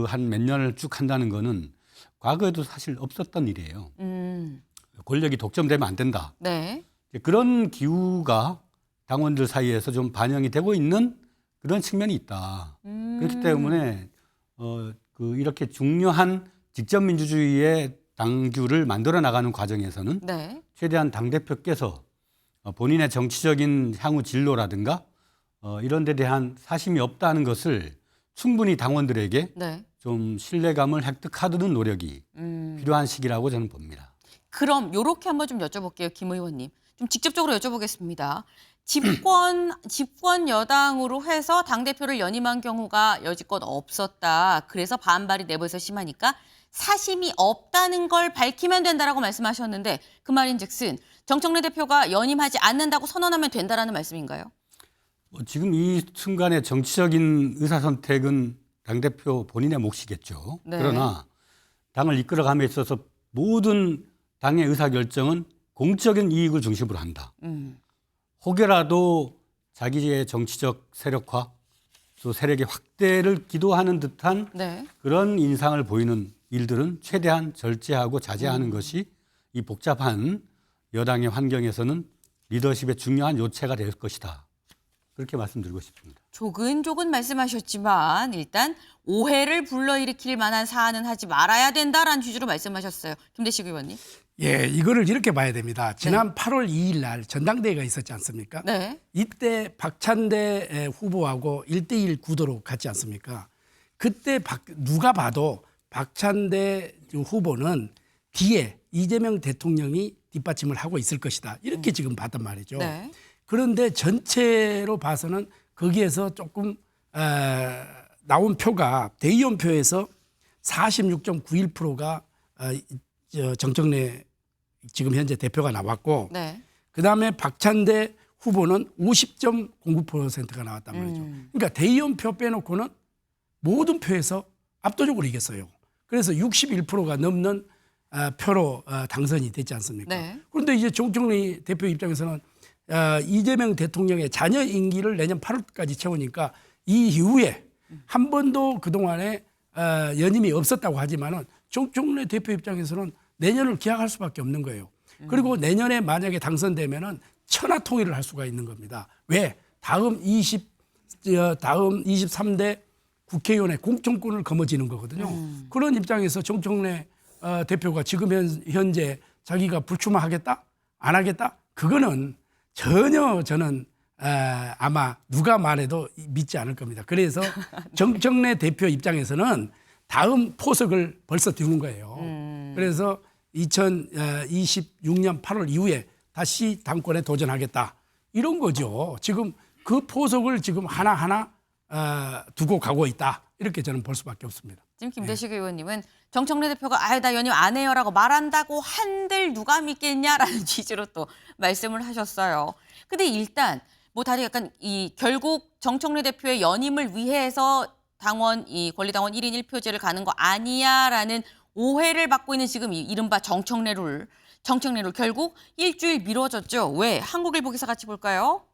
한 몇 년을 쭉 한다는 거는 과거에도 사실 없었던 일이에요. 권력이 독점되면 안 된다. 네. 그런 기후가 당원들 사이에서 좀 반영이 되고 있는 그런 측면이 있다. 그렇기 때문에 이렇게 중요한 직접 민주주의의 당규를 만들어 나가는 과정에서는 최대한 당대표께서 본인의 정치적인 향후 진로라든가 이런 데 대한 사심이 없다는 것을 충분히 당원들에게 좀 신뢰감을 획득하려는 노력이 필요한 시기라고 저는 봅니다. 그럼 이렇게 한번 좀 여쭤볼게요, 김 의원님. 좀 직접적으로 여쭤보겠습니다. 집권 여당으로 해서 당대표를 연임한 경우가 여지껏 없었다. 그래서 반발이 내부에서 심하니까 사심이 없다는 걸 밝히면 된다라고 말씀하셨는데 그 말인즉슨 정청래 대표가 연임하지 않는다고 선언하면 된다라는 말씀인가요? 지금 이 순간의 정치적인 의사선택은 당대표 본인의 몫이겠죠. 네. 그러나 당을 이끌어감에 있어서 모든 당의 의사결정은 공적인 이익을 중심으로 한다. 혹여라도 자기의 정치적 세력화 또 세력의 확대를 기도하는 듯한 네. 그런 인상을 보이는 일들은 최대한 절제하고 자제하는 것이 이 복잡한 여당의 환경에서는 리더십의 중요한 요체가 될 것이다. 그렇게 말씀드리고 싶습니다. 조근조근 말씀하셨지만 일단 오해를 불러일으킬 만한 사안은 하지 말아야 된다라는 취지로 말씀하셨어요. 김대식 의원님. 예, 이거를 이렇게 봐야 됩니다. 지난 8월 2일 날 전당대회가 있었지 않습니까? 네. 이때 박찬대 후보하고 1대1 구도로 갔지 않습니까? 그때 누가 봐도 박찬대 후보는 뒤에 이재명 대통령이 뒷받침을 하고 있을 것이다. 이렇게 지금 봤단 말이죠. 네. 그런데 전체로 봐서는 거기에서 조금 나온 표가 대의원표에서 46.91%가 정청래 지금 현재 대표가 나왔고 네. 그다음에 박찬대 후보는 50.09%가 나왔단 말이죠. 그러니까 대의원표 빼놓고는 모든 표에서 압도적으로 이겼어요. 그래서 61%가 넘는 표로 당선이 됐지 않습니까? 네. 그런데 이제 정청래 대표 입장에서는 이재명 대통령의 자녀 임기를 내년 8월까지 채우니까 이 이후에 한 번도 그동안에 연임이 없었다고 하지만은 정청래 대표 입장에서는 내년을 기약할 수밖에 없는 거예요. 그리고 내년에 만약에 당선되면은 천하통일을 할 수가 있는 겁니다. 왜? 다음 23대 국회의원의 공천권을 거머쥐는 거거든요. 그런 입장에서 정청래 대표가 지금 현재 자기가 불출마하겠다? 안 하겠다? 그거는 전혀 저는 아마 누가 말해도 믿지 않을 겁니다. 그래서 정청래 대표 입장에서는 다음 포석을 벌써 띄우는 거예요. 그래서 2026년 8월 이후에 다시 당권에 도전하겠다. 이런 거죠. 지금 그 포석을 지금 하나하나 두고 가고 있다. 이렇게 저는 볼 수밖에 없습니다. 지금 김대식 의원님은 정청래 대표가 아예 나 연임 안 해요라고 말한다고 한들 누가 믿겠냐라는 취지로 또 말씀을 하셨어요. 근데 일단 뭐 다들 약간 결국 정청래 대표의 연임을 위해서 당원 권리당원 1인 1표제를 가는 거 아니야라는 오해를 받고 있는 지금 이른바 정청래 룰 결국 일주일 미뤄졌죠. 왜? 한국일보 기사 같이 볼까요?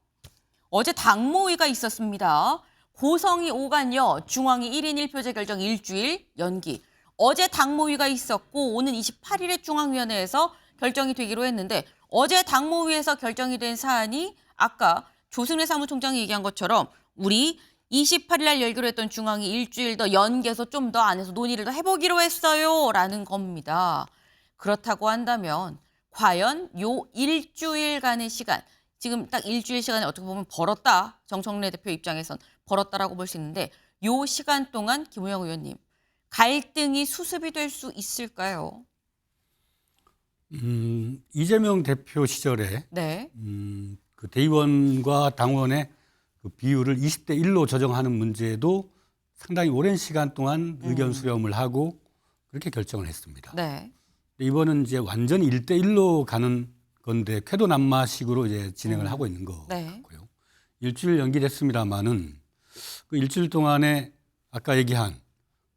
어제 당모위가 있었습니다. 고성이 오간여 중앙위 1인 1표제 결정 일주일 연기. 어제 당모위가 있었고 오는 28일에 중앙위원회에서 결정이 되기로 했는데 어제 당모위에서 결정이 된 사안이 아까 조승래 사무총장이 얘기한 것처럼 우리 28일 날 열기로 했던 중앙위 일주일 더 연기해서 좀 더 안에서 논의를 더 해보기로 했어요 라는 겁니다. 그렇다고 한다면 과연 요 일주일간의 시간 지금 딱 일주일 시간에 어떻게 보면 벌었다. 정청래 대표 입장에선 벌었다라고 볼 수 있는데 요 시간 동안 김우영 의원님 갈등이 수습이 될 수 있을까요? 이재명 대표 시절에 네. 그 대의원과 당원의 그 비율을 20대 1로 조정하는 문제도 상당히 오랜 시간 동안 의견 수렴을 하고 그렇게 결정을 했습니다. 네. 이번은 이제 완전히 1대 1로 가는 건데 쾌도난마식으로 이제 진행을 하고 있는 거 네. 같고요. 일주일 연기됐습니다마는 그 일주일 동안에 아까 얘기한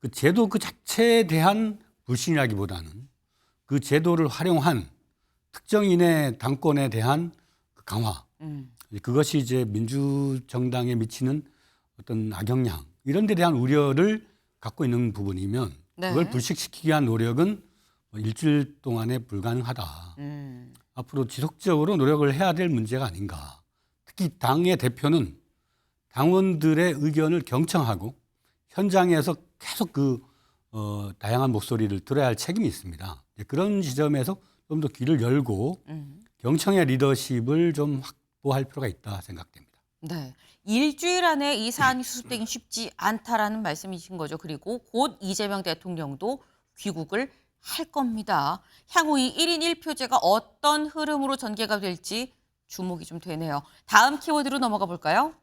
그 제도 그 자체에 대한 불신이라기보다는 그 제도를 활용한 특정인의 당권에 대한 그 강화 그것이 이제 민주정당에 미치는 어떤 악영향 이런 데 대한 우려를 갖고 있는 부분이면 네. 그걸 불식시키기 위한 노력은 일주일 동안에 불가능하다. 앞으로 지속적으로 노력을 해야 될 문제가 아닌가. 특히 당의 대표는 당원들의 의견을 경청하고 현장에서 계속 다양한 목소리를 들어야 할 책임이 있습니다. 그런 지점에서 좀 더 귀를 열고 경청의 리더십을 좀 확보할 필요가 있다 생각됩니다. 네. 일주일 안에 이 사안이 수습되긴 쉽지 않다라는 말씀이신 거죠. 그리고 곧 이재명 대통령도 귀국을 할 겁니다. 향후 이 1인 1표제가 어떤 흐름으로 전개가 될지 주목이 좀 되네요. 다음 키워드로 넘어가 볼까요?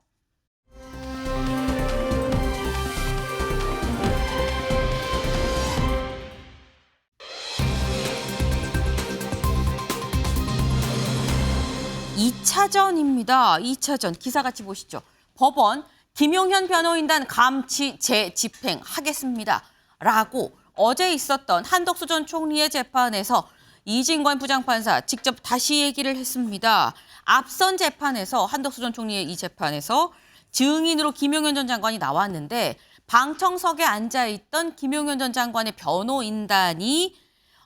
2차전입니다. 2차전 기사 같이 보시죠. 법원 김용현 변호인단 감치 재집행하겠습니다. 라고 어제 있었던 한덕수 전 총리의 재판에서 이진관 부장판사 직접 다시 얘기를 했습니다. 앞선 재판에서 한덕수 전 총리의 이 재판에서 증인으로 김용현 전 장관이 나왔는데 방청석에 앉아있던 김용현 전 장관의 변호인단이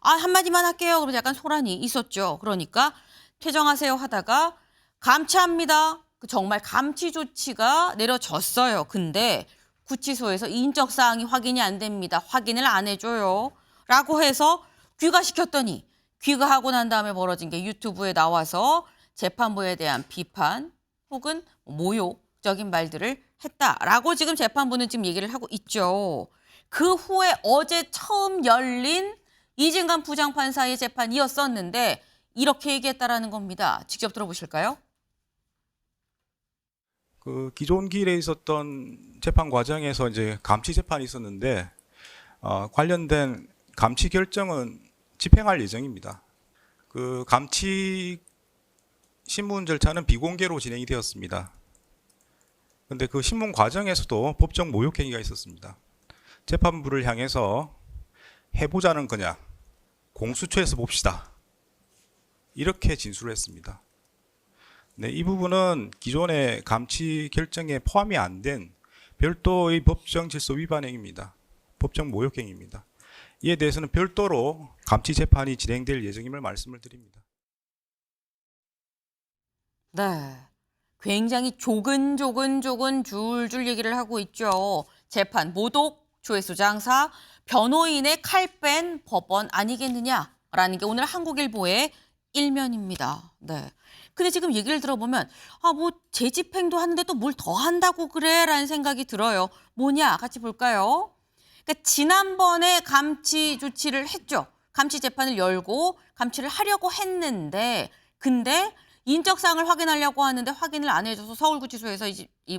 한마디만 할게요. 그러면서 약간 소란이 있었죠. 그러니까 퇴정하세요 하다가 감치합니다. 정말 감치 조치가 내려졌어요. 근데 구치소에서 인적 사항이 확인이 안 됩니다. 확인을 안 해줘요. 라고 해서 귀가시켰더니 귀가하고 난 다음에 벌어진 게 유튜브에 나와서 재판부에 대한 비판 혹은 모욕적인 말들을 했다라고 지금 재판부는 지금 얘기를 하고 있죠. 그 후에 어제 처음 열린 이진관 부장판사의 재판이었었는데 이렇게 얘기했다라는 겁니다. 직접 들어보실까요? 그 기존 길에 있었던 재판 과정에서 이제 감치 재판이 있었는데 관련된 감치 결정은 집행할 예정입니다. 그 감치 신문 절차는 비공개로 진행이 되었습니다. 그런데 그 신문 과정에서도 법적 모욕 행위가 있었습니다. 재판부를 향해서 해보자는 거냐, 공수처에서 봅시다. 이렇게 진술을 했습니다. 네, 이 부분은 기존의 감치 결정에 포함이 안 된 별도의 법정 질서 위반 행위입니다. 법정 모욕 행위입니다. 이에 대해서는 별도로 감치 재판이 진행될 예정임을 말씀을 드립니다. 네, 굉장히 조근조근 줄줄 얘기를 하고 있죠. 재판, 모독, 조회수 장사, 변호인의 칼 뺀 법원 아니겠느냐라는 게 오늘 한국일보의 일면입니다. 네. 근데 지금 얘기를 들어보면 뭐 재집행도 하는데 또 뭘 더 한다고 그래? 라는 생각이 들어요. 뭐냐? 같이 볼까요? 그러니까 지난번에 감치 조치를 했죠. 감치 재판을 열고 감치를 하려고 했는데 근데 인적사항을 확인하려고 하는데 확인을 안 해줘서 서울구치소에서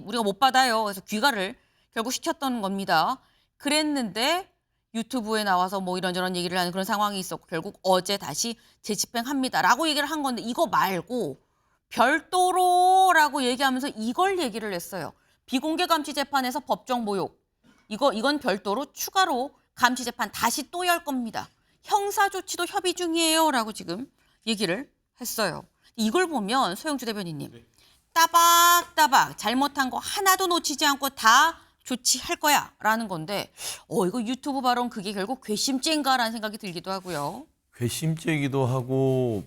우리가 못 받아요. 그래서 귀가를 결국 시켰던 겁니다. 그랬는데 유튜브에 나와서 뭐 이런저런 얘기를 하는 그런 상황이 있었고 결국 어제 다시 재집행합니다라고 얘기를 한 건데 이거 말고 별도로라고 얘기하면서 이걸 얘기를 했어요. 비공개 감치 재판에서 법정 모욕. 이건 별도로 추가로 감치 재판 다시 또 열 겁니다. 형사 조치도 협의 중이에요라고 지금 얘기를 했어요. 이걸 보면 소영주 대변인님 따박따박 잘못한 거 하나도 놓치지 않고 다 조치할 거야라는 건데 이거 유튜브 발언 그게 결국 괘씸죄인가라는 생각이 들기도 하고요. 괘씸죄이기도 하고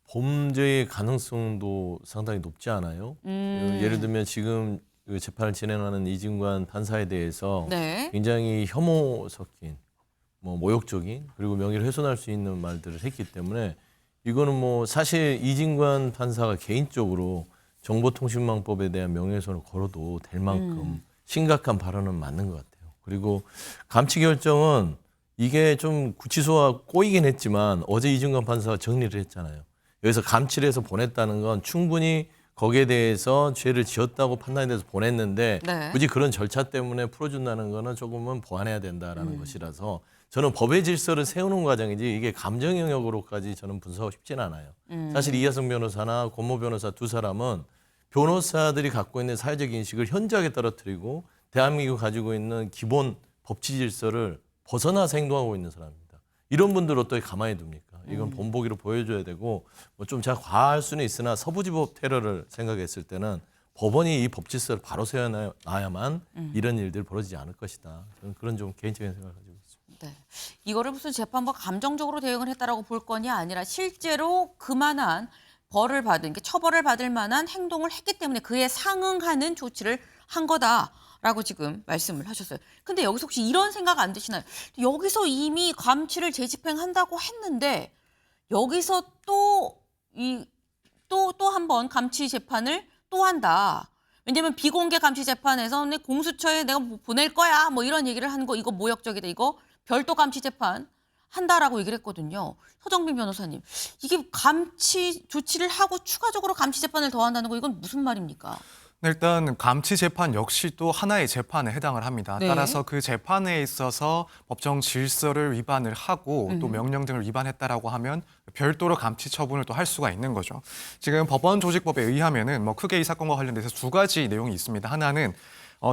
범죄의 가능성도 상당히 높지 않아요? 예를 들면 지금 재판을 진행하는 이진관 판사에 대해서 네. 굉장히 혐오 섞인 모욕적인 그리고 명예를 훼손할 수 있는 말들을 했기 때문에 이거는 사실 이진관 판사가 개인적으로 정보통신망법에 대한 명예훼손을 걸어도 될 만큼 심각한 발언은 맞는 것 같아요. 그리고 감치 결정은 이게 좀 구치소와 꼬이긴 했지만 어제 이진관 판사가 정리를 했잖아요. 여기서 감치를 해서 보냈다는 건 충분히 거기에 대해서 죄를 지었다고 판단이 돼서 보냈는데 네. 굳이 그런 절차 때문에 풀어준다는 거는 조금은 보완해야 된다라는 것이라서 저는 법의 질서를 세우는 과정이지 이게 감정 영역으로까지 저는 분석하고 싶진 않아요. 사실 이하성 변호사나 권모 변호사 두 사람은 변호사들이 갖고 있는 사회적 인식을 현저하게 떨어뜨리고 대한민국이 가지고 있는 기본 법치 질서를 벗어나서 행동하고 있는 사람입니다. 이런 분들 어떻게 가만히 둡니까? 이건 본보기로 보여줘야 되고 좀 제가 과할 수는 있으나 서부지법 테러를 생각했을 때는 법원이 이 법 질서를 바로 세워놔야만 이런 일들이 벌어지지 않을 것이다. 저는 그런 좀 개인적인 생각을 가지고 있습니다. 네. 이거를 무슨 재판부가 감정적으로 대응을 했다라고 볼 건이 아니라 실제로 그만한 벌을 받은 처벌을 받을 만한 행동을 했기 때문에 그에 상응하는 조치를 한 거다라고 지금 말씀을 하셨어요. 근데 여기서 혹시 이런 생각 안 드시나요? 여기서 이미 감치를 재집행한다고 했는데 여기서 또 한 번 감치 재판을 또 한다. 왜냐면 비공개 감치 재판에서 공수처에 내가 보낼 거야 뭐 이런 얘기를 하는 거 이거 모욕적이다. 이거 별도 감치 재판 한다라고 얘기를 했거든요. 서정빈 변호사님, 이게 감치 조치를 하고 추가적으로 감치 재판을 더 한다는 거 이건 무슨 말입니까? 일단 감치 재판 역시 또 하나의 재판에 해당을 합니다. 네. 따라서 그 재판에 있어서 법정 질서를 위반을 하고 또 명령 등을 위반했다라고 하면 별도로 감치 처분을 또 할 수가 있는 거죠. 지금 법원 조직법에 의하면은 뭐 크게 이 사건과 관련돼서 두 가지 내용이 있습니다. 하나는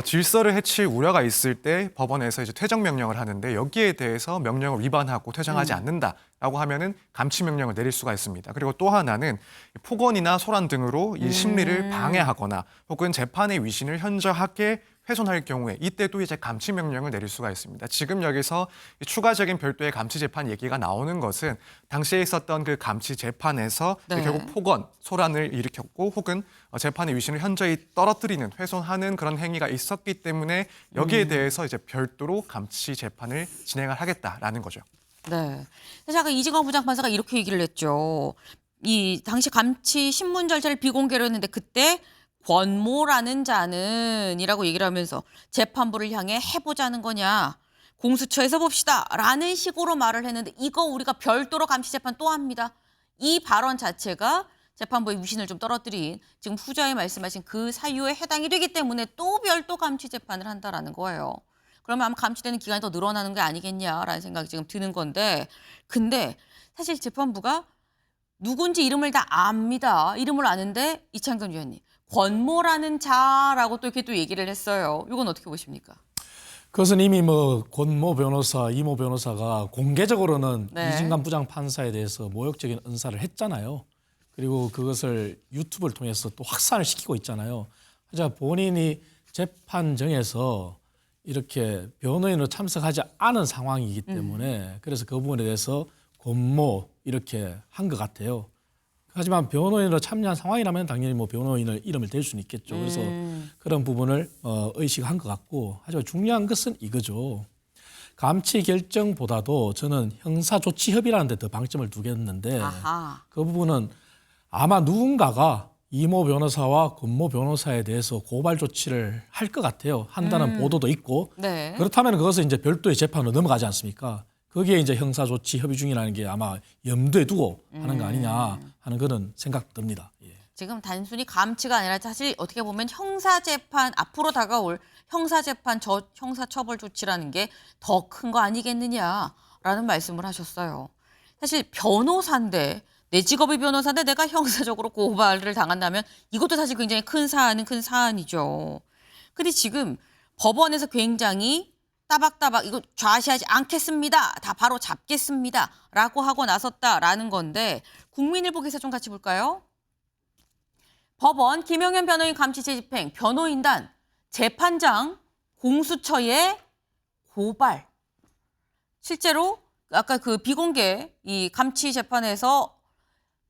질서를 해칠 우려가 있을 때 법원에서 이제 퇴정 명령을 하는데 여기에 대해서 명령을 위반하고 퇴정하지 않는다라고 하면은 감치 명령을 내릴 수가 있습니다. 그리고 또 하나는 폭언이나 소란 등으로 이 심리를 방해하거나 혹은 재판의 위신을 현저하게 훼손할 경우에 이때도 이제 감치 명령을 내릴 수가 있습니다. 지금 여기서 추가적인 별도의 감치 재판 얘기가 나오는 것은 당시에 있었던 그 감치 재판에서 네. 결국 폭언, 소란을 일으켰고 혹은 재판의 위신을 현저히 떨어뜨리는, 훼손하는 그런 행위가 있었기 때문에 여기에 대해서 이제 별도로 감치 재판을 진행을 하겠다라는 거죠. 네. 사실 아까 이진광 부장판사가 이렇게 얘기를 했죠. 이 당시 감치 신문 절차를 비공개로 했는데 그때 권모라는 자는이라고 얘기를 하면서 재판부를 향해 해보자는 거냐. 공수처에서 봅시다. 라는 식으로 말을 했는데 이거 우리가 별도로 감시 재판 또 합니다. 이 발언 자체가 재판부의 위신을 좀 떨어뜨린 지금 후자에 말씀하신 그 사유에 해당이 되기 때문에 또 별도 감시 재판을 한다라는 거예요. 그러면 아마 감시되는 기간이 더 늘어나는 게 아니겠냐라는 생각이 지금 드는 건데 근데 사실 재판부가 누군지 이름을 다 압니다. 이름을 아는데 이창근 위원님. 권모라는 자라고 또 이렇게 또 얘기를 했어요. 이건 어떻게 보십니까? 그것은 이미 뭐 권모 변호사, 이모 변호사가 공개적으로는 네. 이진관 부장판사에 대해서 모욕적인 언사를 했잖아요. 그리고 그것을 유튜브를 통해서 또 확산을 시키고 있잖아요. 하지만 본인이 재판정에서 이렇게 변호인으로 참석하지 않은 상황이기 때문에 그래서 그 부분에 대해서 권모 이렇게 한 것 같아요. 하지만 변호인으로 참여한 상황이라면 당연히 뭐 변호인을 이름을 댈 수는 있겠죠. 그래서 그런 부분을 의식한 것 같고 하지만 중요한 것은 이거죠. 감치 결정보다도 저는 형사조치협의라는 데 더 방점을 두겠는데 아하. 그 부분은 아마 누군가가 이모 변호사와 권모 변호사에 대해서 고발 조치를 할 것 같아요. 한다는 보도도 있고 네. 그렇다면 그것은 이제 별도의 재판으로 넘어가지 않습니까? 거기에 이제 형사조치 협의 중이라는 게 아마 염두에 두고 하는 거 아니냐 하는 그런 생각 듭니다. 예. 지금 단순히 감치가 아니라 사실 어떻게 보면 형사재판 앞으로 다가올 형사재판 형사처벌 조치라는 게 더 큰 거 아니겠느냐라는 말씀을 하셨어요. 사실 변호사인데 내 직업이 변호사인데 내가 형사적으로 고발을 당한다면 이것도 사실 굉장히 큰 사안이죠. 근데 지금 법원에서 굉장히 따박따박 이거 좌시하지 않겠습니다. 다 바로 잡겠습니다. 라고 하고 나섰다라는 건데 국민일보 기사 좀 같이 볼까요? 법원 김영현 변호인 감치죄 집행 변호인단 재판장 공수처에 고발. 실제로 아까 그 비공개 이 감치 재판에서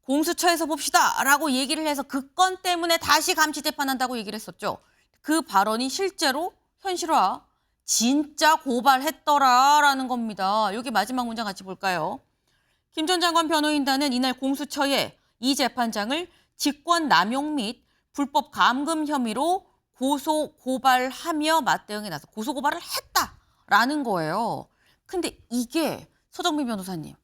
공수처에서 봅시다라고 얘기를 해서 그 건 때문에 다시 감치 재판한다고 얘기를 했었죠. 그 발언이 실제로 현실화. 진짜 고발했더라라는 겁니다. 여기 마지막 문장 같이 볼까요? 김 전 장관 변호인단은 이날 공수처에 이 재판장을 직권 남용 및 불법 감금 혐의로 고소 고발하며 맞대응에 나서 고소 고발을 했다라는 거예요. 근데 이게 서정민 변호사님,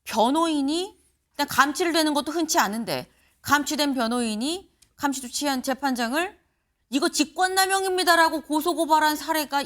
변호인이 일단 감치를 되는 것도 흔치 않은데 감치된 변호인이 감치 조치한 재판장을 이거 직권남용입니다라고 고소고발한 사례가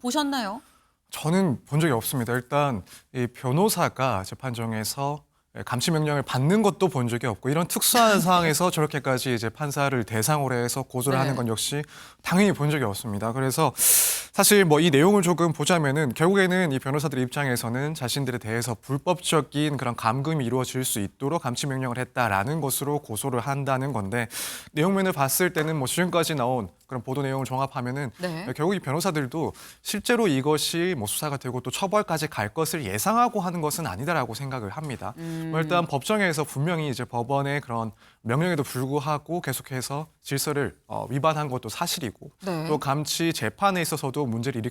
보셨나요? 저는 본 적이 없습니다. 일단 이 변호사가 재판정에서 감치 명령을 받는 것도 본 적이 없고 이런 특수한 상황에서 저렇게까지 이제 판사를 대상으로 해서 고소를 네. 하는 건 역시 당연히 본 적이 없습니다. 그래서 사실 뭐 이 내용을 조금 보자면은 결국에는 이 변호사들 입장에서는 자신들에 대해서 불법적인 그런 감금이 이루어질 수 있도록 감치 명령을 했다라는 것으로 고소를 한다는 건데 내용면을 봤을 때는 뭐 지금까지 나온 그런 보도 내용을 종합하면은 네. 결국 이 변호사들도 실제로 이것이 뭐 수사가 되고 또 처벌까지 갈 것을 예상하고 하는 것은 아니다라고 생각을 합니다. 뭐 일단 법정에서 분명히 이제 법원의 그런 명령에도 불구하고 계속해서 질서를 위반한 것도 사실이고 네. 또 감치 재판에 있어서도 문제를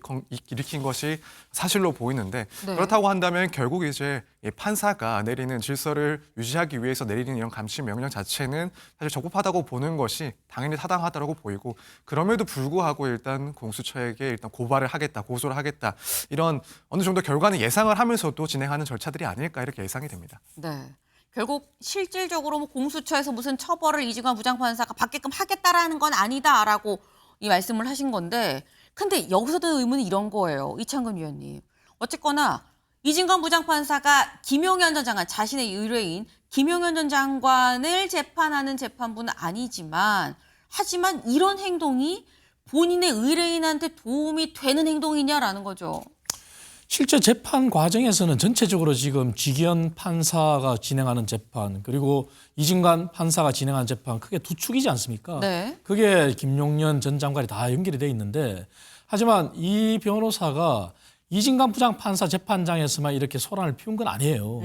일으킨 것이 사실로 보이는데 네. 그렇다고 한다면 결국 이제 이 판사가 내리는 질서를 유지하기 위해서 내리는 이런 감치 명령 자체는 사실 적법하다고 보는 것이 당연히 타당하다고 보이고 그럼에도 불구하고 일단 공수처에게 일단 고발을 하겠다, 고소를 하겠다 이런 어느 정도 결과는 예상을 하면서도 진행하는 절차들이 아닐까 이렇게 예상이 됩니다. 네. 결국 실질적으로 뭐 공수처에서 무슨 처벌을 이진관 부장판사가 받게끔 하겠다라는 건 아니다라고 이 말씀을 하신 건데, 근데 여기서 드는 의문은 이런 거예요. 이창근 위원님. 어쨌거나 이진관 부장판사가 김용현 전 장관, 자신의 의뢰인 김용현 전 장관을 재판하는 재판부는 아니지만, 하지만 이런 행동이 본인의 의뢰인한테 도움이 되는 행동이냐라는 거죠. 실제 재판 과정에서는 전체적으로 지금 지기현 판사가 진행하는 재판, 그리고 이진관 판사가 진행하는 재판, 크게 두 축이지 않습니까? 네. 그게 김용현 전 장관이 다 연결이 돼 있는데, 하지만 이 변호사가 이진관 부장판사 재판장에서만 이렇게 소란을 피운 건 아니에요.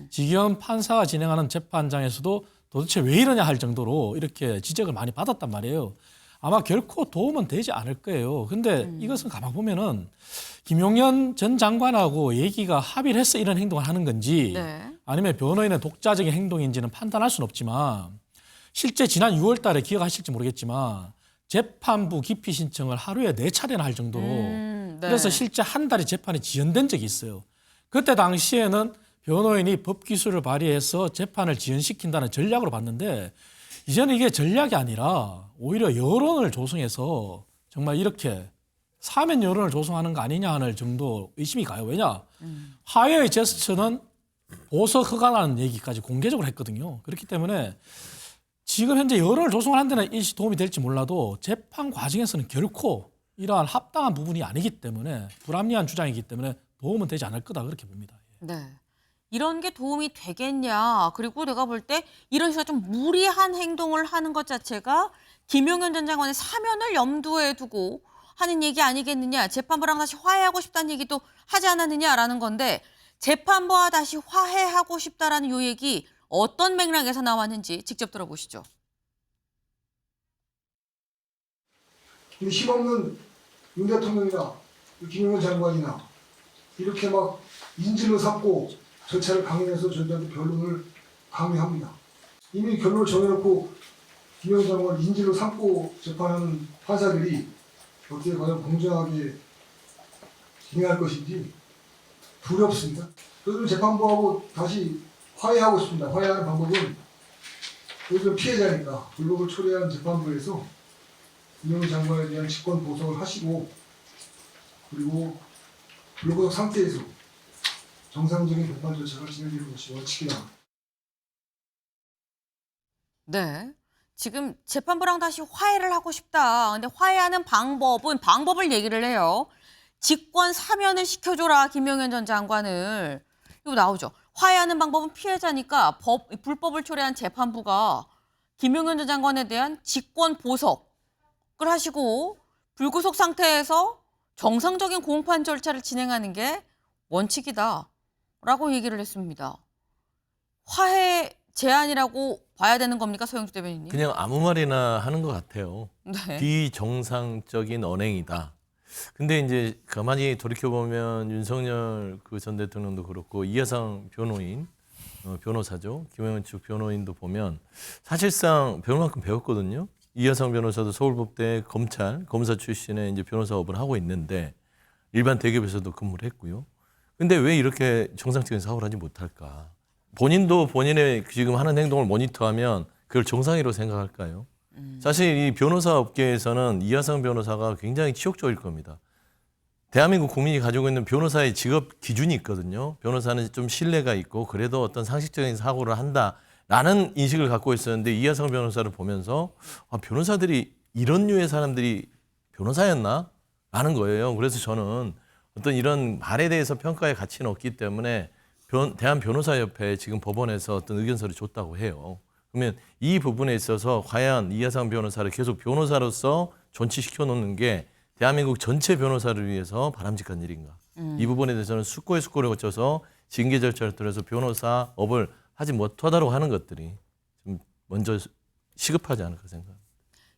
지기현 판사가 진행하는 재판장에서도 도대체 왜 이러냐 할 정도로 이렇게 지적을 많이 받았단 말이에요. 아마 결코 도움은 되지 않을 거예요. 근데 이것은 가만 보면은 김용현 전 장관하고 얘기가 합의를 해서 이런 행동을 하는 건지, 네. 아니면 변호인의 독자적인 행동인지는 판단할 수는 없지만, 실제 지난 6월 달에 기억하실지 모르겠지만 재판부 기피 신청을 하루에 4차례나 할 정도로 네. 그래서 실제 한 달이 재판이 지연된 적이 있어요. 그때 당시에는 변호인이 법기술을 발휘해서 재판을 지연시킨다는 전략으로 봤는데, 이제는 이게 전략이 아니라 오히려 여론을 조성해서 정말 이렇게 사면 여론을 조성하는 거 아니냐 하는 정도 의심이 가요. 왜냐? 화해의 제스처는 보석 허가라는 얘기까지 공개적으로 했거든요. 그렇기 때문에 지금 현재 여론을 조성하는 데는 일시 도움이 될지 몰라도 재판 과정에서는 결코 이러한 합당한 부분이 아니기 때문에, 불합리한 주장이기 때문에 도움은 되지 않을 거다, 그렇게 봅니다. 네. 이런 게 도움이 되겠냐. 그리고 내가 볼 때 이런 식으로 좀 무리한 행동을 하는 것 자체가 김용현 전 장관의 사면을 염두에 두고 하는 얘기 아니겠느냐. 재판부랑 다시 화해하고 싶다는 얘기도 하지 않았느냐라는 건데, 재판부와 다시 화해하고 싶다라는 요 얘기 어떤 맥락에서 나왔는지 직접 들어보시죠. 힘없는 윤 대통령이나 김용현 장관이나 이렇게 막 인질로 삼고 절차를 강행해서 저희한테 변론을 강요합니다. 이미 결론을 정해놓고 김용현 장관을 인질로 삼고 재판하는 판사들이 어떻게 과연 공정하게 진행할 것인지 두렵습니다. 저희들은 재판부하고 다시 화해하고 싶습니다. 화해하는 방법은 저희들은 피해자니까 불법을 초래한 재판부에서 김용현 장관에 대한 직권 보석을 하시고, 그리고 불구속 상태에서 정상적인 재판 절차가 진행되는 것이 원칙이다. 네. 지금 재판부랑 다시 화해를 하고 싶다. 근데 화해하는 방법을 얘기를 해요. 직권 사면을 시켜줘라, 김용현 전 장관을. 이거 나오죠. 화해하는 방법은 피해자니까 불법을 초래한 재판부가 김용현 전 장관에 대한 직권 보석을 하시고 불구속 상태에서 정상적인 공판 절차를 진행하는 게 원칙이다 라고 얘기를 했습니다. 화해 제안이라고 봐야 되는 겁니까, 서영주 대변인님? 그냥 아무 말이나 하는 것 같아요. 네. 비정상적인 언행이다. 근데 이제 가만히 돌이켜보면 윤석열 그 전 대통령도 그렇고 이하상 변호인, 변호사죠. 김영현 측 변호인도 보면 사실상 배울 만큼 배웠거든요. 이하상 변호사도 서울법대 검사 출신의 이제 변호사업을 하고 있는데 일반 대기업에서도 근무를 했고요. 근데 왜 이렇게 정상적인 사고를 하지 못할까? 본인도 본인의 지금 하는 행동을 모니터하면 그걸 정상이라고 생각할까요? 사실 이 변호사 업계에서는 이하상 변호사가 굉장히 치욕적일 겁니다. 대한민국 국민이 가지고 있는 변호사의 직업 기준이 있거든요. 변호사는 좀 신뢰가 있고 그래도 어떤 상식적인 사고를 한다라는 인식을 갖고 있었는데 이하상 변호사를 보면서 변호사들이 이런 류의 사람들이 변호사였나? 라는 거예요. 그래서 저는 어떤 이런 말에 대해서 평가의 가치는 없기 때문에 대한변호사협회에 지금 법원에서 어떤 의견서를 줬다고 해요. 그러면 이 부분에 있어서 과연 이하상 변호사를 계속 변호사로서 존치시켜 놓는 게 대한민국 전체 변호사를 위해서 바람직한 일인가? 이 부분에 대해서는 숙고에 숙고를 거쳐서 징계 절차를 통해서 변호사업을 하지 못하도록 하는 것들이 좀 먼저 시급하지 않을까 생각합니다.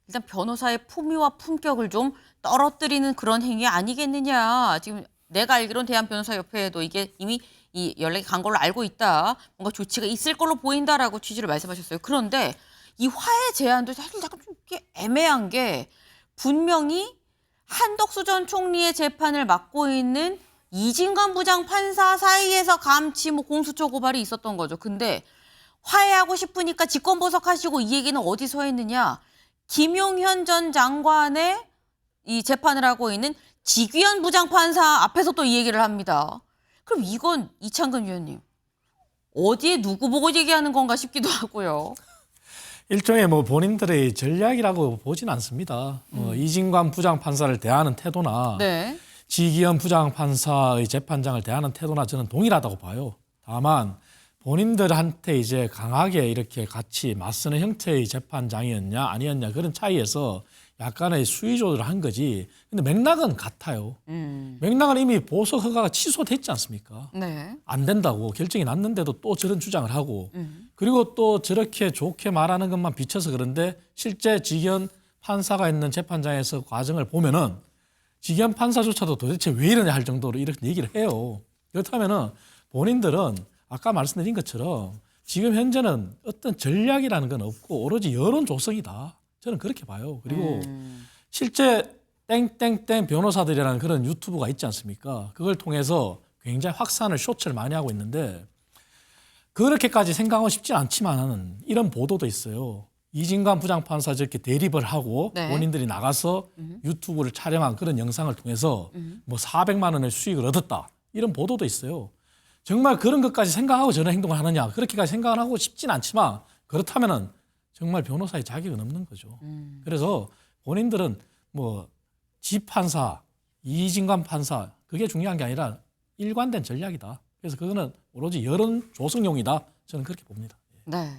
일단 변호사의 품위와 품격을 좀 떨어뜨리는 그런 행위 아니겠느냐. 지금 내가 알기로는 대한변호사협회에도 이게 이미 이 연락이 간 걸로 알고 있다. 뭔가 조치가 있을 걸로 보인다라고 취지를 말씀하셨어요. 그런데 이 화해 제안도 사실 약간 좀 애매한 게 분명히 한덕수 전 총리의 재판을 맡고 있는 이진관 부장판사 사이에서 감치 공수처 고발이 있었던 거죠. 근데 화해하고 싶으니까 직권보석하시고 이 얘기는 어디서 했느냐. 김용현 전 장관의 이 재판을 하고 있는 지귀현 부장판사 앞에서 또 이 얘기를 합니다. 그럼 이건 이창근 위원님 어디에 누구 보고 얘기하는 건가 싶기도 하고요. 일종의 뭐 본인들의 전략이라고 보진 않습니다. 이진관 부장판사를 대하는 태도나 네. 지기현 부장판사의 재판장을 대하는 태도나 저는 동일하다고 봐요. 다만 본인들한테 이제 강하게 이렇게 같이 맞서는 형태의 재판장이었냐 아니었냐 그런 차이에서 약간의 수위 조절을 한 거지. 근데 맥락은 같아요. 맥락은 이미 보석 허가가 취소됐지 않습니까? 네. 안 된다고 결정이 났는데도 또 저런 주장을 하고 그리고 또 저렇게 좋게 말하는 것만 비춰서 그런데 실제 지기현 판사가 있는 재판장에서 과정을 보면은 지기현 판사조차도 도대체 왜 이러냐 할 정도로 이렇게 얘기를 해요. 그렇다면은 본인들은 아까 말씀드린 것처럼 지금 현재는 어떤 전략이라는 건 없고 오로지 여론 조성이다. 저는 그렇게 봐요. 그리고 실제 땡땡땡 변호사들이라는 그런 유튜브가 있지 않습니까? 그걸 통해서 굉장히 확산을 쇼츠를 많이 하고 있는데 그렇게까지 생각하고 싶지 않지만 이런 보도도 있어요. 이진관 부장판사 저렇게 대립을 하고 네. 본인들이 나가서 유튜브를 촬영한 그런 영상을 통해서 뭐 400만 원의 수익을 얻었다. 이런 보도도 있어요. 정말 그런 것까지 생각하고 저런 행동을 하느냐. 그렇게까지 생각을 하고 싶진 않지만 그렇다면은 정말 변호사의 자격은 없는 거죠. 그래서 본인들은 뭐 지판사, 이진관 판사 그게 중요한 게 아니라 일관된 전략이다. 그래서 그거는 오로지 여론 조성용이다. 저는 그렇게 봅니다. 네.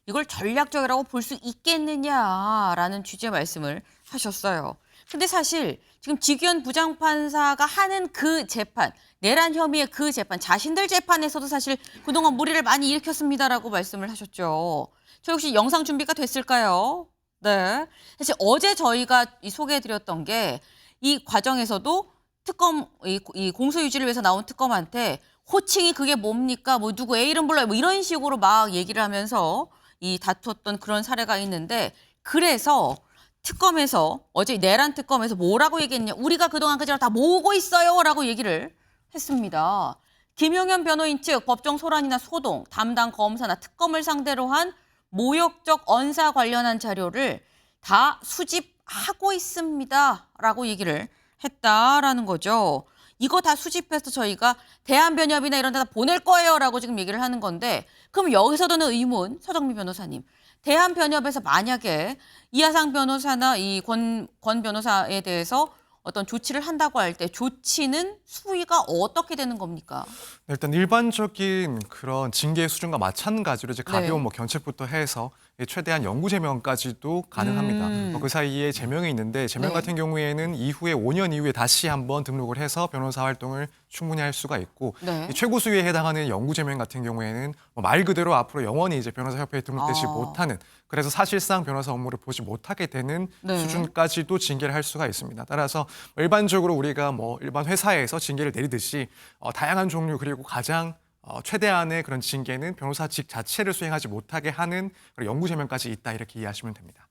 이걸 전략적이라고 볼 수 있겠느냐라는 취지의 말씀을 하셨어요. 근데 사실 지금 지귀현 부장판사가 하는 그 재판, 내란 혐의의 그 재판, 자신들 재판에서도 사실 그동안 무리를 많이 일으켰습니다라고 말씀을 하셨죠. 저 혹시 영상 준비가 됐을까요? 네. 사실 어제 저희가 소개해드렸던 게 이 과정에서도 특검, 이 공소유지를 위해서 나온 특검한테 호칭이 그게 뭡니까? 뭐 누구 애 이름 불러요? 뭐 이런 식으로 막 얘기를 하면서 이 다투었던 그런 사례가 있는데 그래서 특검에서 어제 내란 특검에서 뭐라고 얘기했냐? 우리가 그동안 그자를 다 모으고 있어요라고 얘기를 했습니다. 김용현 변호인 측 법정 소란이나 소동, 담당 검사나 특검을 상대로 한 모욕적 언사 관련한 자료를 다 수집하고 있습니다라고 얘기를 했다라는 거죠. 이거 다 수집해서 저희가 대한변협이나 이런 데다 보낼 거예요라고 지금 얘기를 하는 건데 그럼 여기서 드는 의문, 서정미 변호사님. 대한변협에서 만약에 이하상 변호사나 이 권 변호사에 대해서 어떤 조치를 한다고 할 때 조치는 수위가 어떻게 되는 겁니까? 일단 일반적인 그런 징계 수준과 마찬가지로 이제 가벼운 네. 뭐 견책부터 해서 최대한 영구 제명까지도 가능합니다. 그 사이에 제명이 있는데 제명 네. 같은 경우에는 이후에 5년 이후에 다시 한번 등록을 해서 변호사 활동을 충분히 할 수가 있고 네. 이 최고 수위에 해당하는 영구 제명 같은 경우에는 말 그대로 앞으로 영원히 이제 변호사 협회에 등록되지 못하는 그래서 사실상 변호사 업무를 보지 못하게 되는 네. 수준까지도 징계를 할 수가 있습니다. 따라서 일반적으로 우리가 뭐 일반 회사에서 징계를 내리듯이 다양한 종류 그리고 가장 최대한의 그런 징계는 변호사직 자체를 수행하지 못하게 하는 영구 제명까지 있다 이렇게 이해하시면 됩니다.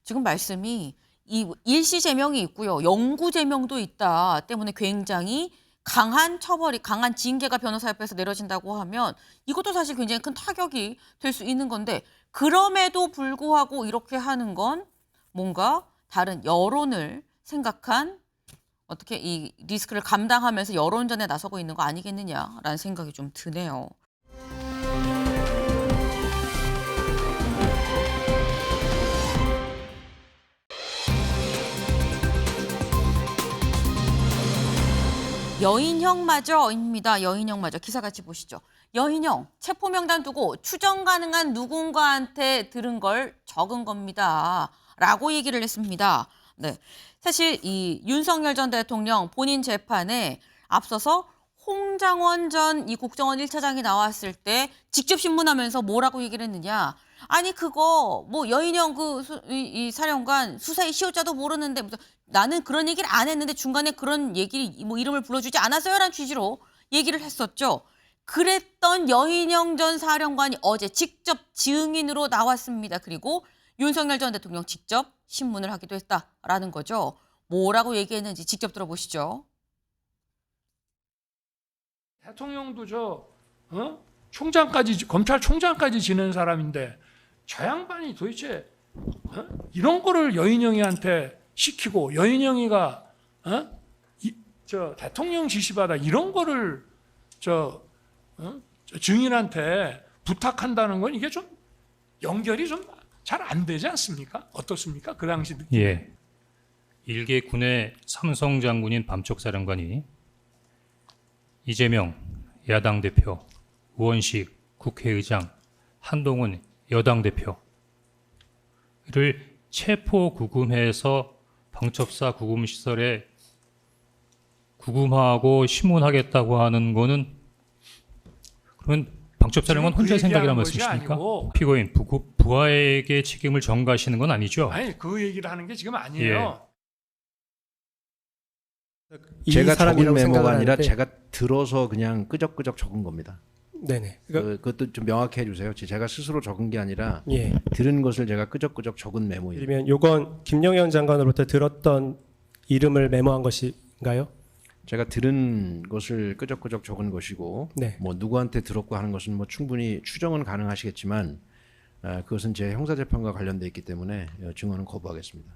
지금 말씀이 이 일시 제명이 있고요. 영구 제명도 있다 때문에 굉장히 강한 처벌이, 강한 징계가 변호사협회에서 내려진다고 하면 이것도 사실 굉장히 큰 타격이 될 수 있는 건데 그럼에도 불구하고 이렇게 하는 건 뭔가 다른 여론을 생각한 어떻게 이 리스크를 감당하면서 여론전에 나서고 있는 거 아니겠느냐라는 생각이 좀 드네요. 여인형마저입니다. 여인형마저. 기사 같이 보시죠. 여인형, 체포명단 두고 추정 가능한 누군가한테 들은 걸 적은 겁니다. 라고 얘기를 했습니다. 네. 사실 이 윤석열 전 대통령 본인 재판에 앞서서 홍장원 전 이 국정원 1차장이 나왔을 때 직접 신문하면서 뭐라고 얘기를 했느냐. 아니 그거 뭐 여인형 이 사령관 수사의 시효자도 모르는데 무슨 나는 그런 얘기를 안 했는데 중간에 그런 얘기 뭐 이름을 불러주지 않았어요라는 취지로 얘기를 했었죠. 그랬던 여인형 전 사령관이 어제 직접 증인으로 나왔습니다. 그리고 윤석열 전 대통령 직접 신문을 하기도 했다라는 거죠. 뭐라고 얘기했는지 직접 들어보시죠. 대통령도 총장까지 검찰총장까지 지낸 사람인데 저 양반이 도대체 이런 거를 여인영이한테 시키고 여인영이가 저 대통령 지시받아 이런 거를 저 증인한테 부탁한다는 건 이게 좀 연결이 좀 잘 안 되지 않습니까? 어떻습니까? 그 당시 느낌. 예. 일개 군의 삼성 장군인 밤쪽사령관이 이재명 야당 대표, 우원식 국회의장, 한동훈 여당 대표를 체포 구금해서 방첩사 구금시설에 구금하고 심문하겠다고 하는 거는 그러면 방첩사령관 혼자 생각이란 말씀이십니까? 피고인 부하에게 책임을 전가하시는 건 아니죠? 아니 그 얘기를 하는 게 지금 아니에요. 제가 적은 메모가 아니라 제가 들어서 그냥 끄적끄적 적은 겁니다. 네네. 그것도 좀 명확히 해주세요. 제가 스스로 적은 게 아니라 예. 들은 것을 제가 끄적끄적 적은 메모예요. 그러면 요건 김영현 장관으로부터 들었던 이름을 메모한 것인가요? 제가 들은 것을 끄적끄적 적은 것이고, 네. 뭐 누구한테 들었고 하는 것은 뭐 충분히 추정은 가능하시겠지만 그것은 제 형사재판과 관련돼 있기 때문에 증언은 거부하겠습니다.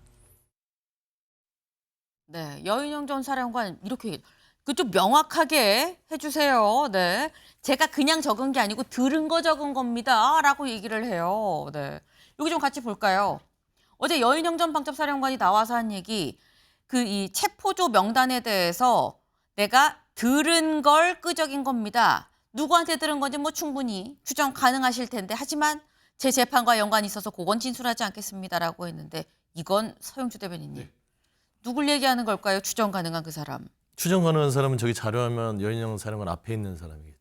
네, 여인영 전 사령관 이렇게 그 좀 명확하게 해주세요. 네, 제가 그냥 적은 게 아니고 들은 거 적은 겁니다라고 얘기를 해요. 네, 여기 좀 같이 볼까요? 어제 여인영 전 방첩사령관이 나와서 한 얘기, 그 이 체포조 명단에 대해서 내가 들은 걸 끄적인 겁니다. 누구한테 들은 건지 뭐 충분히 추정 가능하실 텐데 하지만 제 재판과 연관이 있어서 그건 진술하지 않겠습니다라고 했는데 이건 서영주 대변인님. 누굴 얘기하는 걸까요? 추정 가능한 그 사람. 추정 가능한 사람은 저기 자료하면 여인영 사령관 앞에 있는 사람이겠죠.